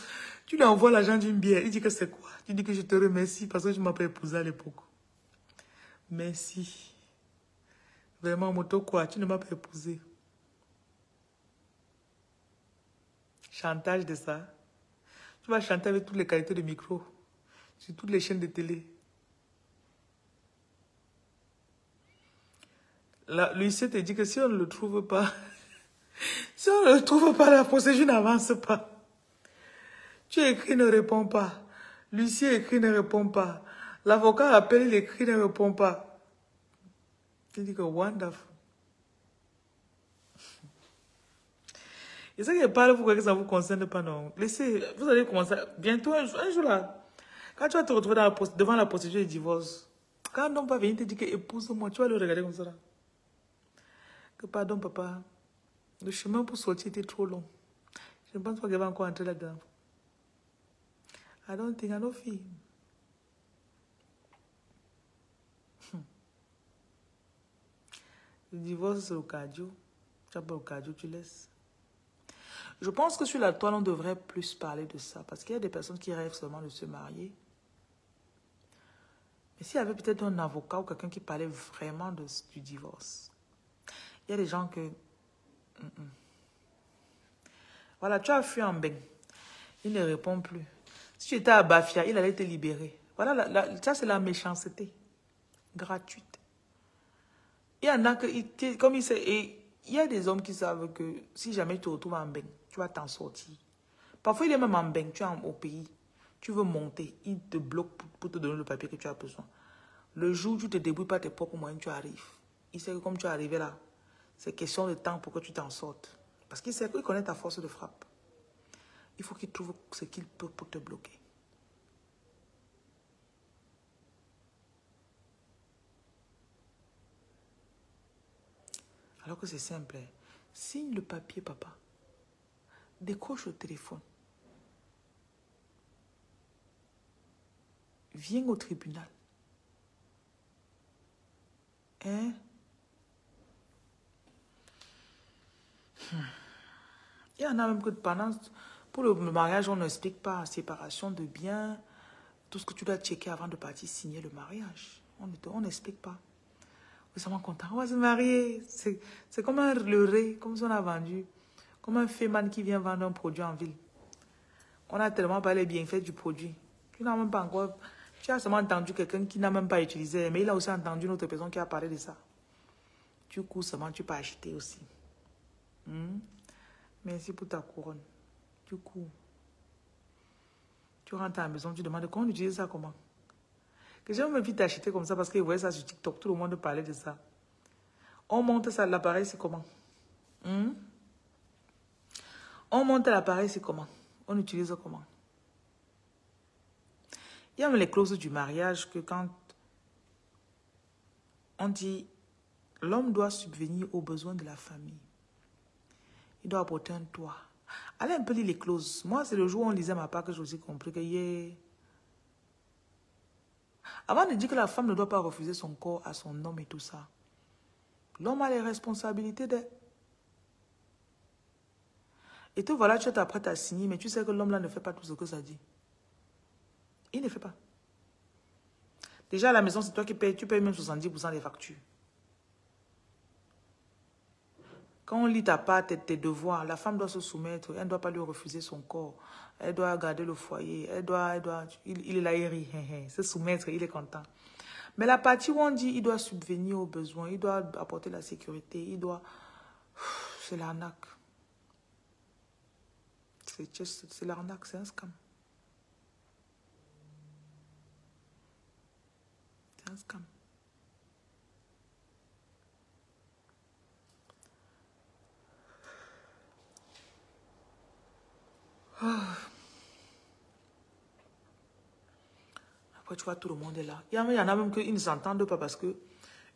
Tu lui envoies l'argent d'une bière. Il dit que c'est quoi? Tu dis que je te remercie parce que je m'appelle épousé à l'époque. Merci. Vraiment, moto quoi? Tu ne m'as pas épousé. Chantage de ça. Tu vas chanter avec toutes les qualités de micro. Sur toutes les chaînes de télé. L'huissier te dit que si on ne le trouve pas, si on ne le trouve pas, la procédure n'avance pas. Tu écris, ne réponds pas. L'huissier écrit, ne répond pas. L'avocat appelle, il écrit, ne répond pas. Il dit que wonderful. Et ça qui parle, vous croyez que ça ne vous concerne pas, non? Laissez, vous allez commencer, bientôt, un jour là, quand tu vas te retrouver devant la procédure de divorce, quand un homme va venir te dire que épouse-moi, tu vas le regarder comme ça là. Que pardon, papa, le chemin pour sortir était trop long. Je ne pense pas qu'elle va encore entrer là-dedans. I don't think I know fille. Le divorce, c'est au cardio. Tu n'as pas au cardio, tu laisses. Je pense que sur la toile, on devrait plus parler de ça. Parce qu'il y a des personnes qui rêvent seulement de se marier. Mais s'il y avait peut-être un avocat ou quelqu'un qui parlait vraiment du divorce. Il y a des gens que... Voilà, tu as fui en bain. Il ne répond plus. Si tu étais à Bafia, il allait te libérer. Voilà, ça c'est la méchanceté. Gratuite. Il y en a que... Comme il sait... Et il y a des hommes qui savent que si jamais tu te retrouves en bain, tu vas t'en sortir. Parfois, il est même en bain, tu es au pays. Tu veux monter, il te bloque pour te donner le papier que tu as besoin. Le jour où tu te débrouilles par tes propres moyens, tu arrives. Il sait que comme tu es arrivé là, c'est question de temps pour que tu t'en sortes. Parce qu'il sait qu'il connaît ta force de frappe. Il faut qu'il trouve ce qu'il peut pour te bloquer. Alors que c'est simple. Signe le papier, papa. Décroche le téléphone. Viens au tribunal. Hein? Il y en a même que pendant... Pour le mariage, on n'explique pas séparation de biens, tout ce que tu dois checker avant de partir signer le mariage. On n'explique pas. Vous êtes content. On va se marier. C'est comme un leurré, comme si on a vendu. Comme un féman qui vient vendre un produit en ville. On a tellement parlé bienfaits du produit. Tu n'as même pas encore... Tu as seulement entendu quelqu'un qui n'a même pas utilisé, mais il a aussi entendu une autre personne qui a parlé de ça. Du coup, seulement tu peux acheter aussi. Merci pour ta couronne. Du coup, tu rentres à la maison, tu demandes comment on utilise ça, comment. Que j'ai même vite t'acheter comme ça parce qu'ils voyaient ça sur TikTok. Tout le monde parlait de ça. On monte ça, l'appareil, c'est comment? On monte l'appareil, c'est comment? On utilise comment? Il y a même les clauses du mariage que quand on dit l'homme doit subvenir aux besoins de la famille. Il doit apporter un toit. Allez un peu lire les clauses. Moi, c'est le jour où on lisait ma part que j'ai aussi compris que avant de dire que la femme ne doit pas refuser son corps à son homme et tout ça, l'homme a les responsabilités de... Et te voilà, tu t'apprêtes à signer, mais tu sais que l'homme là ne fait pas tout ce que ça dit. Il ne fait pas. Déjà à la maison, c'est toi qui payes. Tu payes même 70% des factures. Quand on lit ta part, tes devoirs, la femme doit se soumettre. Elle ne doit pas lui refuser son corps. Elle doit garder le foyer. Il est là, il rit. Se soumettre, il est content. Mais la partie où on dit il doit subvenir aux besoins, il doit apporter la sécurité, il doit... C'est l'arnaque. C'est l'arnaque, c'est un scam. C'est un scam. Après, tu vois, tout le monde est là. Il y en a même qui ne s'entendent pas parce que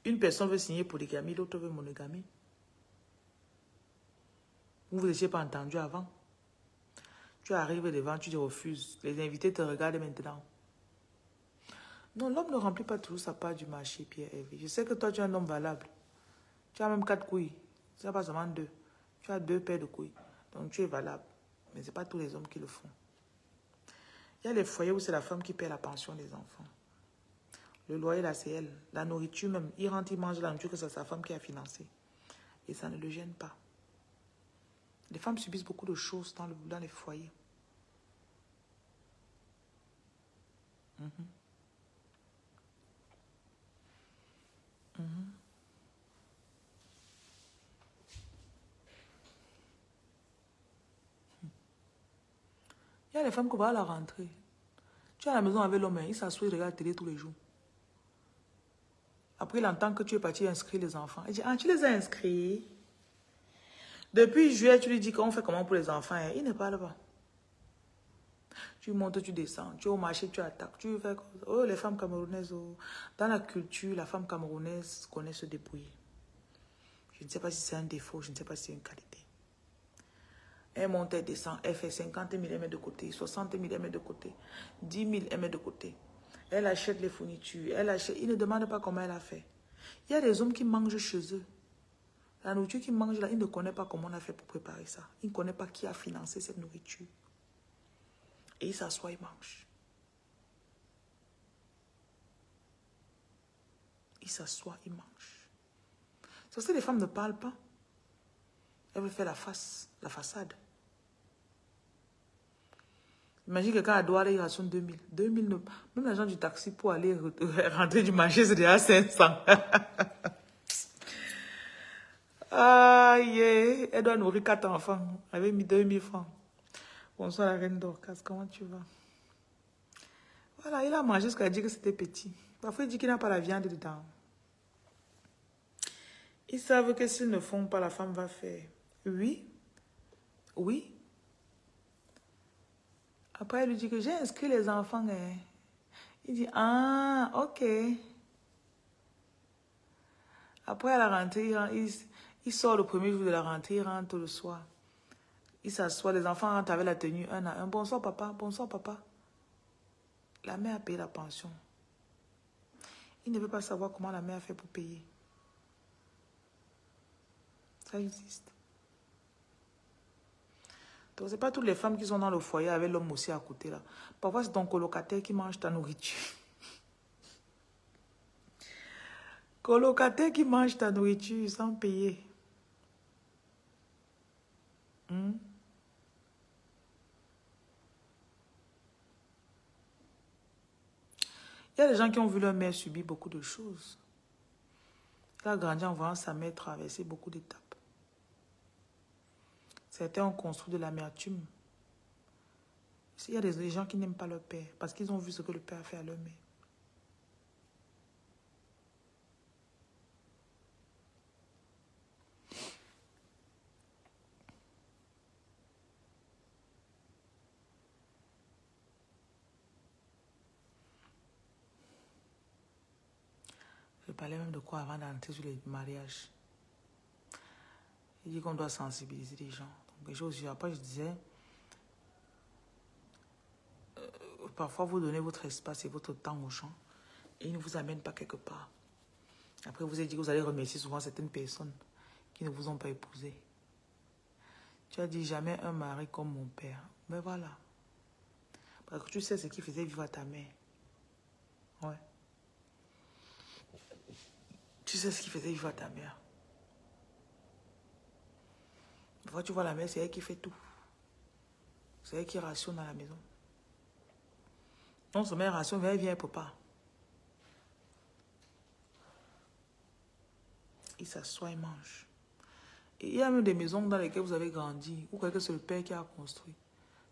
une personne veut signer polygamie, l'autre veut monogamie. Vous ne vous étiez pas entendu avant. Tu arrives devant, tu te refuses. Les invités te regardent maintenant. Non, l'homme ne remplit pas toujours sa part du marché, Pierre-Hervé. Je sais que toi, tu es un homme valable. Tu as même 4 couilles. Tu n'as pas seulement 2. Tu as 2 paires de couilles. Donc, tu es valable. Mais ce n'est pas tous les hommes qui le font. Il y a les foyers où c'est la femme qui paie la pension des enfants. Le loyer, là, c'est elle. La nourriture même. Il rentre, il mange la nourriture que c'est sa femme qui a financé. Et ça ne le gêne pas. Les femmes subissent beaucoup de choses dans les foyers. Mhm. Mhm. Il y a les femmes qui vont à la rentrée. Tu es à la maison avec l'homme, il s'assoit, il regarde la télé tous les jours. Après, il entend que tu es parti inscrire les enfants. Il dit, ah, tu les as inscrits? Depuis juillet, tu lui dis qu'on fait comment pour les enfants. Il ne parle pas. Tu montes, tu descends. Tu es au marché, tu attaques. Tu fais comme ça. Oh, les femmes camerounaises, oh. Dans la culture, la femme camerounaise connaît se débrouiller. Je ne sais pas si c'est un défaut, je ne sais pas si c'est une qualité. Elle monte, elle descend, elle fait 50 000, elle met de côté, 60 000, elle met de côté, 10 000, elle met de côté. Elle achète les fournitures, elle achète. Il ne demande pas comment elle a fait. Il y a des hommes qui mangent chez eux. La nourriture qu'ils mangent là, ils ne connaissent pas comment on a fait pour préparer ça. Ils ne connaissent pas qui a financé cette nourriture. Et ils s'assoient, ils mangent. Ils s'assoient, ils mangent. C'est parce que les femmes ne parlent pas. Elles veulent faire la façade. Imagine quelqu'un à Douala, il rationne 2000. 2000, même l'agent du taxi pour aller rentrer du marché, c'est déjà 500. Aïe, elle doit nourrir 4 enfants avec 2000 francs. Bonsoir la reine d'Orcas, comment tu vas? Voilà, il a mangé jusqu'à dire que c'était petit. Parfois, il dit qu'il n'a pas la viande dedans. Ils savent que s'ils ne font pas, la femme va faire. Oui, oui. Après, elle lui dit que j'ai inscrit les enfants. Hein. Il dit, ah, ok. Après, à la rentrée, il sort le premier jour de la rentrée, il rentre le soir. Il s'assoit, les enfants rentrent avec la tenue un à un. Bonsoir, papa, bonsoir, papa. La mère a payé la pension. Il ne veut pas savoir comment la mère a fait pour payer. Ça existe. Donc, ce n'est pas toutes les femmes qui sont dans le foyer avec l'homme aussi à côté là. Parfois, c'est ton colocataire qui mange ta nourriture. Colocataire qui mange ta nourriture sans payer. Il y a des gens qui ont vu leur mère subir beaucoup de choses. Elle a grandi en voyant sa mère traverser beaucoup d'étapes. Certains ont construit de l'amertume. Il y a des gens qui n'aiment pas leur père parce qu'ils ont vu ce que le père a fait à leur mère. Je parlais même de quoi avant d'entrer sur les mariages. Il dit qu'on doit sensibiliser les gens. Donc, après, je disais, parfois vous donnez votre espace et votre temps aux gens et ils ne vous amènent pas quelque part. Après, vous avez dit que vous allez remercier souvent certaines personnes qui ne vous ont pas épousé. Tu as dit jamais un mari comme mon père. Mais voilà. Parce que tu sais ce qui faisait vivre à ta mère. Ouais. Tu sais ce qui faisait vivre à ta mère. Des fois, tu vois la mère, c'est elle qui fait tout. C'est elle qui rationne à la maison. Non seulement elle rationne, mais elle vient, elle peut pas. Il s'assoit, il mange. Et il y a même des maisons dans lesquelles vous avez grandi, ou que c'est le père qui a construit.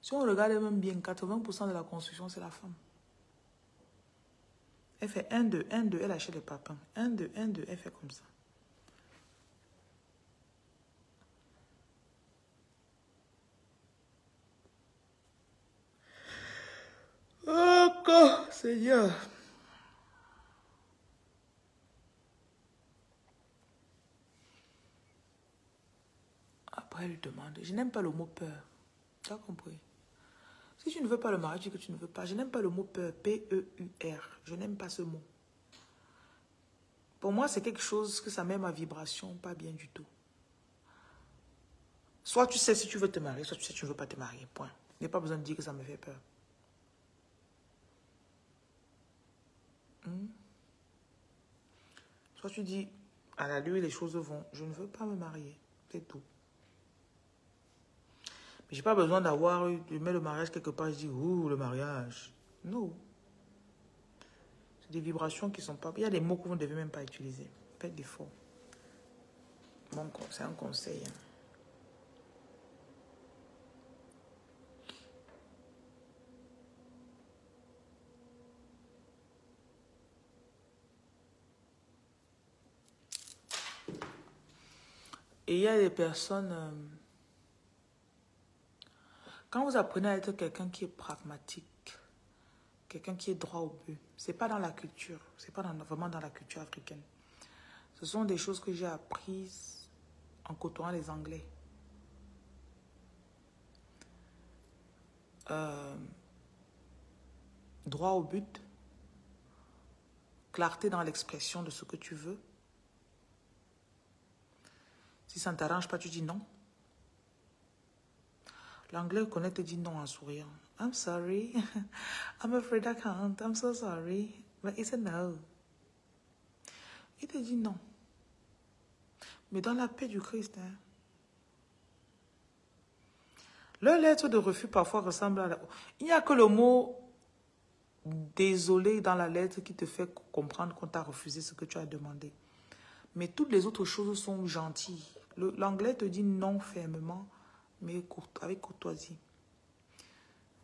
Si on regarde même bien, 80% de la construction, c'est la femme. Elle fait 1, 2, 1, 2, elle achète les papins. 1, 2, 1, 2, elle fait comme ça. Oh, Seigneur. Après, elle lui demande. Je n'aime pas le mot peur. Tu as compris? Si tu ne veux pas le mariage, dis que tu ne veux pas. Je n'aime pas le mot peur, P-E-U-R. Je n'aime pas ce mot. Pour moi, c'est quelque chose que ça met ma vibration pas bien du tout. Soit tu sais si tu veux te marier, soit tu sais que tu ne veux pas te marier. Point. Il n'y a pas besoin de dire que ça me fait peur. Soit tu dis, à la lui, les choses vont. Je ne veux pas me marier. C'est tout. Mais je n'ai pas besoin de mettre le mariage quelque part et je dis, ouh, le mariage. Non. C'est des vibrations qui ne sont pas... Il y a des mots que vous ne devez même pas utiliser. Faites d'efforts. Bon, c'est un conseil. Hein. Et il y a des personnes... quand vous apprenez à être quelqu'un qui est pragmatique, quelqu'un qui est droit au but, ce n'est pas dans la culture, ce n'est pas vraiment dans la culture africaine. Ce sont des choses que j'ai apprises en côtoyant les Anglais. Droit au but, clarté dans l'expression de ce que tu veux. Si ça ne t'arrange pas, tu dis non. L'anglais connaît te dit non en souriant. I'm sorry. I'm afraid I can't. I'm so sorry. But it's a no. Il te dit non. Mais dans la paix du Christ. Hein. Leur lettre de refus parfois ressemble à... Il n'y a que le mot désolé dans la lettre qui te fait comprendre qu'on t'a refusé ce que tu as demandé. Mais toutes les autres choses sont gentilles. L'anglais te dit non fermement, mais avec courtoisie.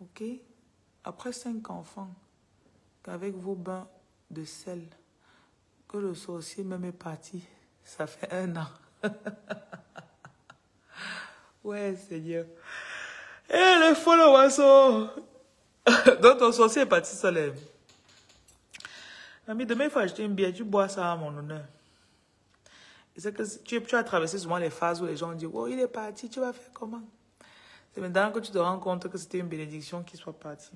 Ok? Après 5 enfants, qu'avec vos bains de sel, que le sorcier même est parti, ça fait 1 an. Ouais, Seigneur. Eh, les folles oiseaux! Donc, ton sorcier est parti seul. Ami, demain, il faut acheter une bière. Tu bois ça à mon honneur. C'est que tu as traversé souvent les phases où les gens disent, oh, il est parti, tu vas faire comment? C'est maintenant que tu te rends compte que c'était une bénédiction qu'il soit parti.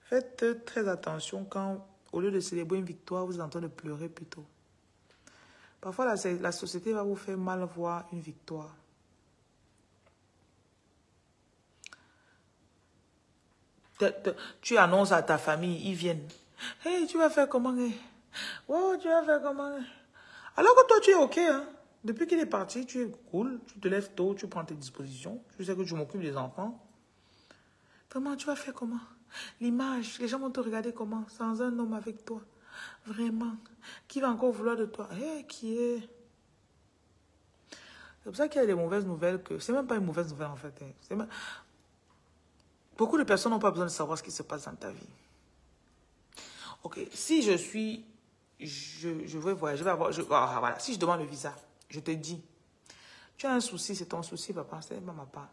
Faites très attention quand, au lieu de célébrer une victoire, vous êtes en train de pleurer plutôt. Parfois, la société va vous faire mal voir une victoire. Tu annonces à ta famille, ils viennent. Hey, tu vas faire comment? Wow, tu vas faire comment? Alors que toi, tu es OK. Hein? Depuis qu'il est parti, tu es cool. Tu te lèves tôt, tu prends tes dispositions. Tu sais que tu m'occupes des enfants. Vraiment, tu vas faire comment? L'image, les gens vont te regarder comment? Sans un homme avec toi. Vraiment. Qui va encore vouloir de toi? Hey, qui est? C'est pour ça qu'il y a des mauvaises nouvelles que... C'est même pas une mauvaise nouvelle en fait. Hein. Même... Beaucoup de personnes n'ont pas besoin de savoir ce qui se passe dans ta vie. Ok, si je suis... Je veux voyager, voilà. Si je demande le visa, je te dis, tu as un souci, c'est ton souci, papa, c'est pas ma part.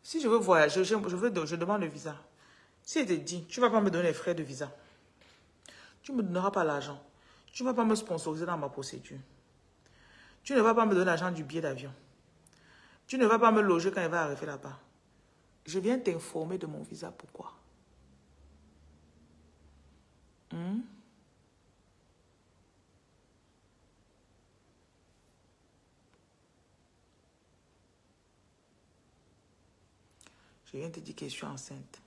Si je veux voyager, je demande le visa. Si je te dis, tu ne vas pas me donner les frais de visa, tu ne me donneras pas l'argent, tu ne vas pas me sponsoriser dans ma procédure, tu ne vas pas me donner l'argent du billet d'avion, tu ne vas pas me loger quand il va arriver là-bas. Je viens t'informer de mon visa, pourquoi? Je viens te dire que je suis enceinte.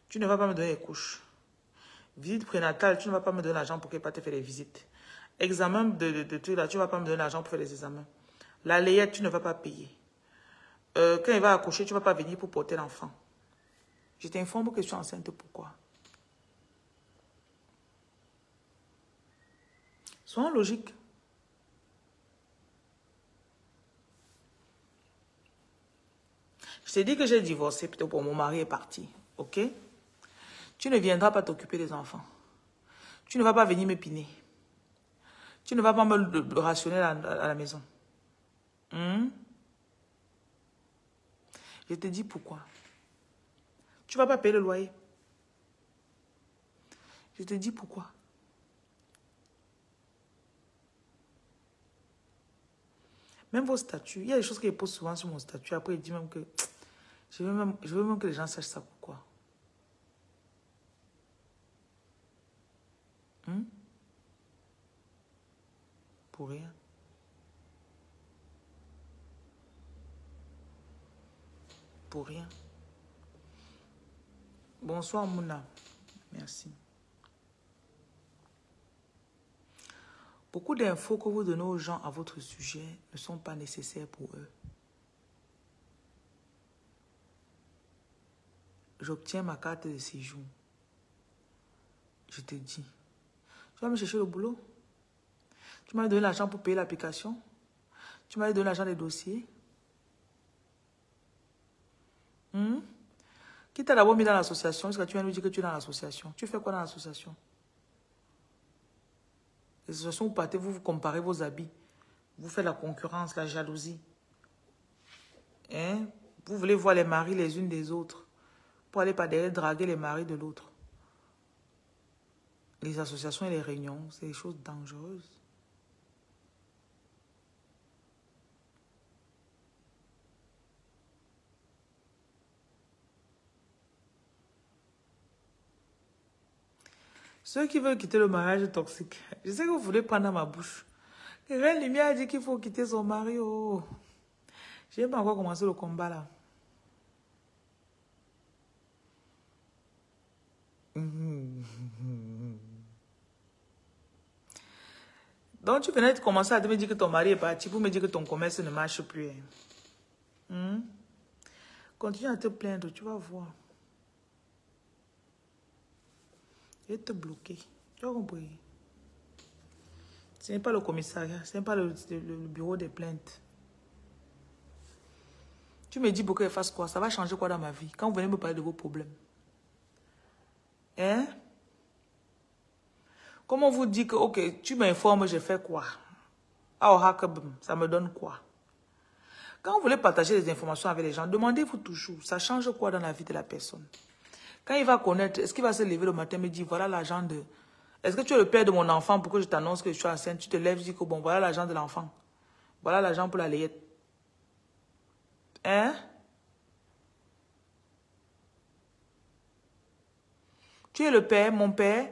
Tu ne vas pas me donner les couches. Visite prénatale, tu ne vas pas me donner l'argent pour qu'elle parte te faire les visites. Examen de trucs là, tu ne vas pas me donner l'argent pour faire les examens. La layette, tu ne vas pas payer. Quand il va accoucher, tu ne vas pas venir pour porter l'enfant. Je t'informe que je suis enceinte, pourquoi? Sois logique. Je t'ai dit que j'ai divorcé, plutôt pour mon mari est parti. Ok? Tu ne viendras pas t'occuper des enfants. Tu ne vas pas venir me piner. Tu ne vas pas me rationner à la maison. Je te dis pourquoi. Tu ne vas pas payer le loyer. Je te dis pourquoi. Même vos statuts. Il y a des choses qu'il pose souvent sur mon statut. Après, il dit même que Je veux même que les gens sachent ça. Pourquoi? Hmm? Pour rien. Pour rien. Bonsoir, Mouna. Merci. Beaucoup d'infos que vous donnez aux gens à votre sujet ne sont pas nécessaires pour eux. J'obtiens ma carte de séjour. Je te dis. Tu vas me chercher le boulot? Tu m'as donné l'argent pour payer l'application? Tu m'as donné l'argent des dossiers? Qui t'a d'abord mis dans l'association? Est-ce que tu viens nous dire que tu es dans l'association? Tu fais quoi dans l'association? L'association, vous partez, vous comparez vos habits. Vous faites la concurrence, la jalousie. Hein? Vous voulez voir les maris les unes des autres. Pour aller par derrière draguer les maris de l'autre. Les associations et les réunions, c'est des choses dangereuses. Ceux qui veulent quitter le mariage toxique, je sais que vous voulez prendre dans ma bouche. Reine Lumière a dit qu'il faut quitter son mari. Oh. Je n'ai pas encore commencé le combat là. Donc tu venais de commencer à me dire que ton mari est parti pour me dire que ton commerce ne marche plus. Continue à te plaindre, tu vas voir. Je vais te bloquer. Tu as compris? Ce n'est pas le commissariat, ce n'est pas le bureau des plaintes. Tu me dis pour que je fasse quoi? Ça va changer quoi dans ma vie? Quand vous venez me parler de vos problèmes. Hein? Comment vous dit que, ok, tu m'informes, je fais quoi? Ah, ça me donne quoi? Quand vous voulez partager des informations avec les gens, demandez-vous toujours, ça change quoi dans la vie de la personne? Quand il va connaître, est-ce qu'il va se lever le matin et me dire, voilà l'argent de... Est-ce que tu es le père de mon enfant pour que je t'annonce que je suis enceinte? Tu te lèves et dis que bon, voilà l'argent de l'enfant. Voilà l'argent pour la layette. Hein? Tu es le père, mon père,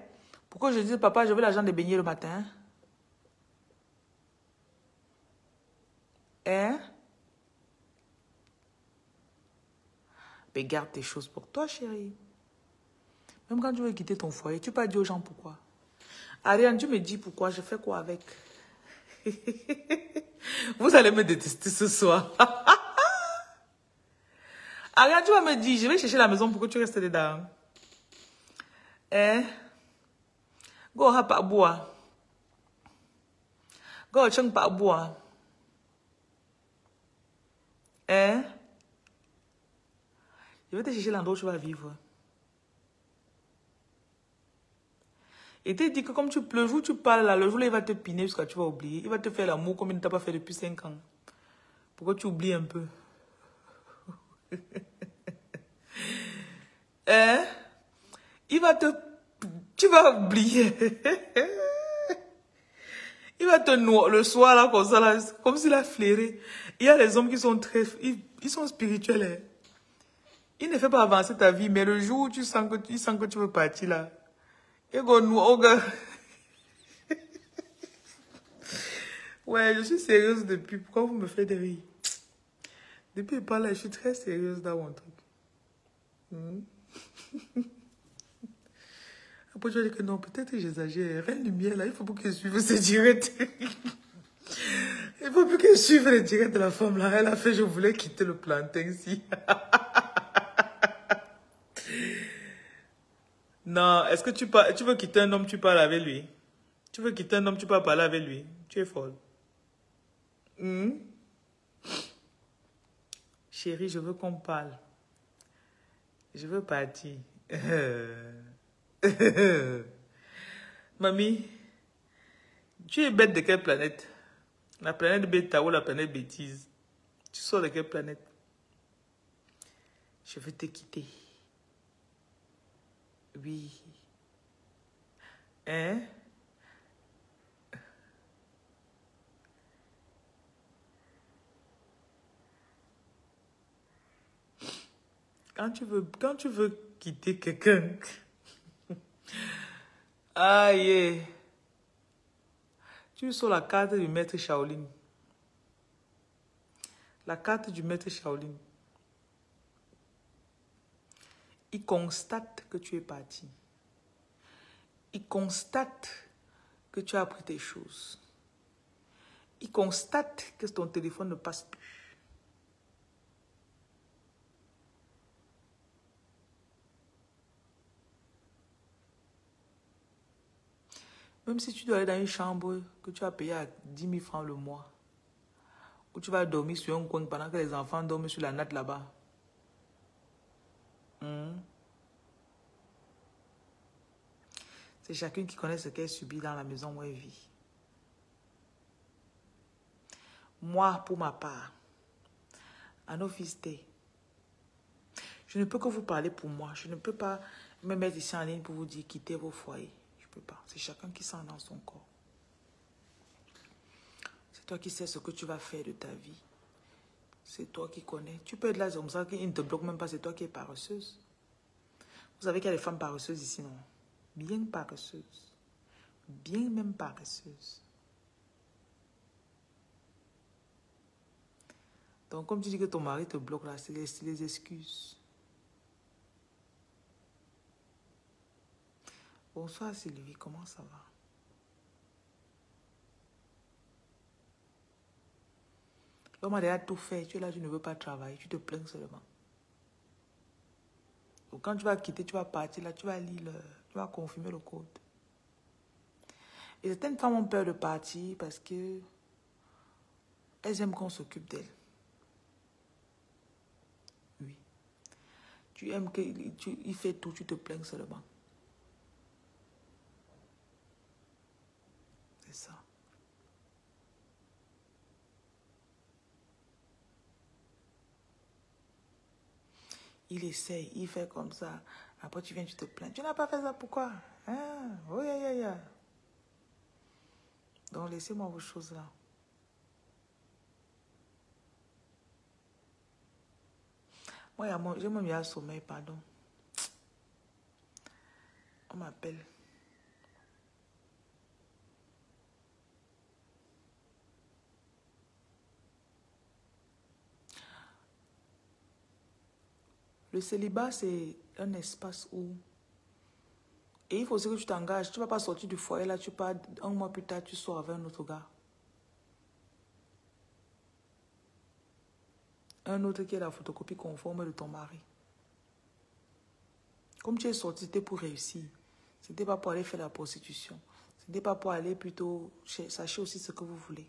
pour que je dise, papa, je veux l'argent de baigner le matin. Hein? Mais garde tes choses pour toi, chérie. Même quand tu veux quitter ton foyer, tu peux pas dire aux gens pourquoi. Ariane, tu me dis pourquoi, je fais quoi avec? Vous allez me détester ce soir. Ariane, tu vas me dire, je vais chercher la maison pour que tu restes dedans. Hein? Go hapa bois. Go cheng pa bois. Hein? Je vais te chercher l'endroit où tu vas vivre. Et te dit que comme tu pleures, le jour où tu parles là, le jour là, il va te piner jusqu'à tu vas oublier. Il va te faire l'amour comme il ne t'a pas fait depuis 5 ans. Pour que tu oublies un peu. Hein? Il va te... Tu vas oublier. Il va te noyer le soir là, comme ça, là, comme s'il a flairé. Il y a les hommes qui sont très... Ils sont spirituels. Hein. Il ne fait pas avancer ta vie, mais le jour où tu sens que tu veux partir là, il va noyer. Ouais, je suis sérieuse depuis. Pourquoi vous me faites rire? Depuis par là, je suis très sérieuse dans mon truc. Après, tu vas dire que non, peut-être que j'exagère. Reine Lumière, là, il faut plus que je suive ces directs. Il faut plus que je suive les directs de la femme, là. Elle a fait, je voulais quitter le plantain ici. Non, est-ce que tu veux quitter un homme, tu parles avec lui? Tu veux quitter un homme, tu peux parler avec lui? Tu es folle. Chérie, je veux qu'on parle. Je veux partir. Mamie, tu es bête de quelle planète? La planète bêta ou la planète bêtise? Tu sors de quelle planète? Je vais te quitter. Oui. Hein? Quand tu veux quitter quelqu'un, aïe, tu sors la carte du maître Shaolin. La carte du maître Shaolin. Il constate que tu es parti. Il constate que tu as pris tes choses. Il constate que ton téléphone ne passe plus. Même si tu dois aller dans une chambre que tu as payée à 10 000 francs le mois, où tu vas dormir sur un coin pendant que les enfants dorment sur la natte là-bas. C'est chacune qui connaît ce qu'elle subit dans la maison où elle vit. Moi, pour ma part, à nos fils, je ne peux que vous parler pour moi. Je ne peux pas me mettre ici en ligne pour vous dire quittez vos foyers. Je ne peux pas. C'est chacun qui sent dans son corps. C'est toi qui sais ce que tu vas faire de ta vie. C'est toi qui connais. Tu peux être là comme ça, qu'il ne te bloque même pas, c'est toi qui es paresseuse. Vous savez qu'il y a des femmes paresseuses ici, non? Bien paresseuses. Bien même paresseuses. Donc, comme tu dis que ton mari te bloque là, c'est les excuses. Bonsoir Sylvie, comment ça va? L'homme a déjà tout fait, tu es là, tu ne veux pas travailler, tu te plains seulement. Donc quand tu vas quitter, tu vas partir là, tu vas lire, tu vas confirmer le code. Et certaines femmes ont peur de partir parce que elles aiment qu'on s'occupe d'elles. Oui. Tu aimes qu'il fait tout, tu te plains seulement. C'est ça. Il essaye, il fait comme ça. Après, tu viens, tu te plains. Tu n'as pas fait ça, pourquoi? Ah, oui, oui, oui. Donc, laissez-moi vos choses là. Moi, j'ai même eu un sommeil, pardon. On m'appelle. Le célibat, c'est un espace où... Et il faut aussi que tu t'engages. Tu ne vas pas sortir du foyer, là, tu pars, un mois plus tard, tu sors avec un autre gars. Un autre qui est la photocopie conforme de ton mari. Comme tu es sorti, c'était pour réussir. Ce n'était pas pour aller faire la prostitution. Ce n'était pas pour aller plutôt... Sachez aussi ce que vous voulez.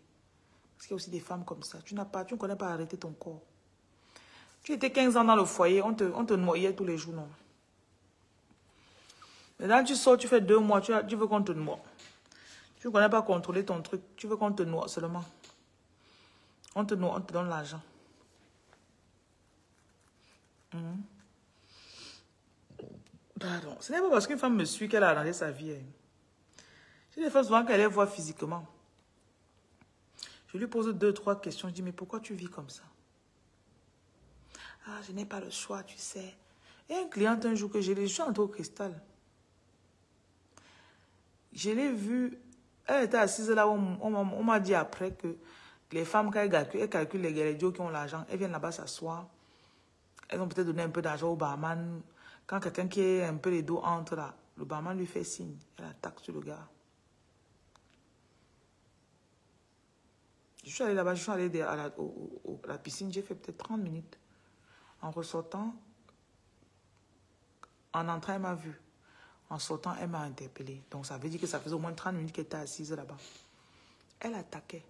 Parce qu'il y a aussi des femmes comme ça. Tu ne connais pas arrêter ton corps. Tu étais 15 ans dans le foyer, on te noyait tous les jours, non? Maintenant, tu sors, tu fais 2 mois, tu veux qu'on te noie. Tu ne connais pas contrôler ton truc, tu veux qu'on te noie seulement. On te noie, on te donne l'argent. Pardon. Ce n'est pas parce qu'une femme me suit qu'elle a arrangé sa vie. J'ai des femmes souvent qu'elle les voit physiquement. Je lui pose 2, 3 questions. Je dis, mais pourquoi tu vis comme ça? Ah, je n'ai pas le choix, tu sais. Et un client un jour que j'ai lu, je suis entrée au Cristal. Je l'ai vue, elle était assise là, on m'a dit après que les femmes, quand elles calculent les Joe qui ont l'argent, elles viennent là-bas s'asseoir. Elles ont peut-être donné un peu d'argent au barman. Quand quelqu'un qui est un peu les dos entre là, le barman lui fait signe. Elle attaque sur le gars. Je suis allée là-bas, je suis allée à la piscine, j'ai fait peut-être 30 minutes. En ressortant, en entrant, elle m'a vu. En sortant, elle m'a interpellée. Donc, ça veut dire que ça faisait au moins 30 minutes qu'elle était assise là-bas. Elle attaquait.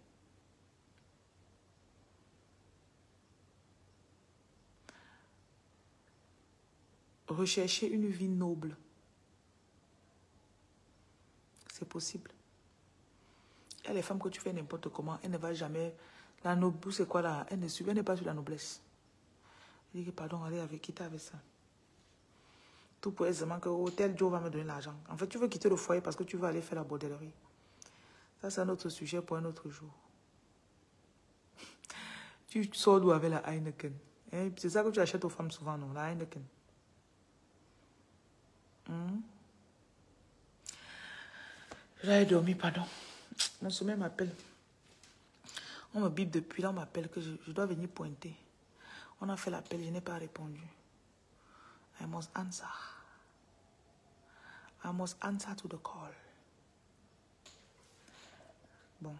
Rechercher une vie noble. C'est possible. Il y a les femmes que tu fais n'importe comment, elle ne va jamais... La noblesse, c'est quoi là? Elle n'est pas sur la noblesse. Je dis, pardon, allez, quitte avec ça. Tout pour aisément que tel Joe va me donner l'argent. En fait, tu veux quitter le foyer parce que tu veux aller faire la bordellerie. Ça, c'est un autre sujet pour un autre jour. Tu sors d'où avec la Heineken? C'est ça que tu achètes aux femmes souvent, non? La Heineken. J'avais dormi, pardon. Mon sommeil m'appelle. On me bip depuis là, on m'appelle que je dois venir pointer. On a fait l'appel, je n'ai pas répondu. I must answer. I must answer to the call. Bon.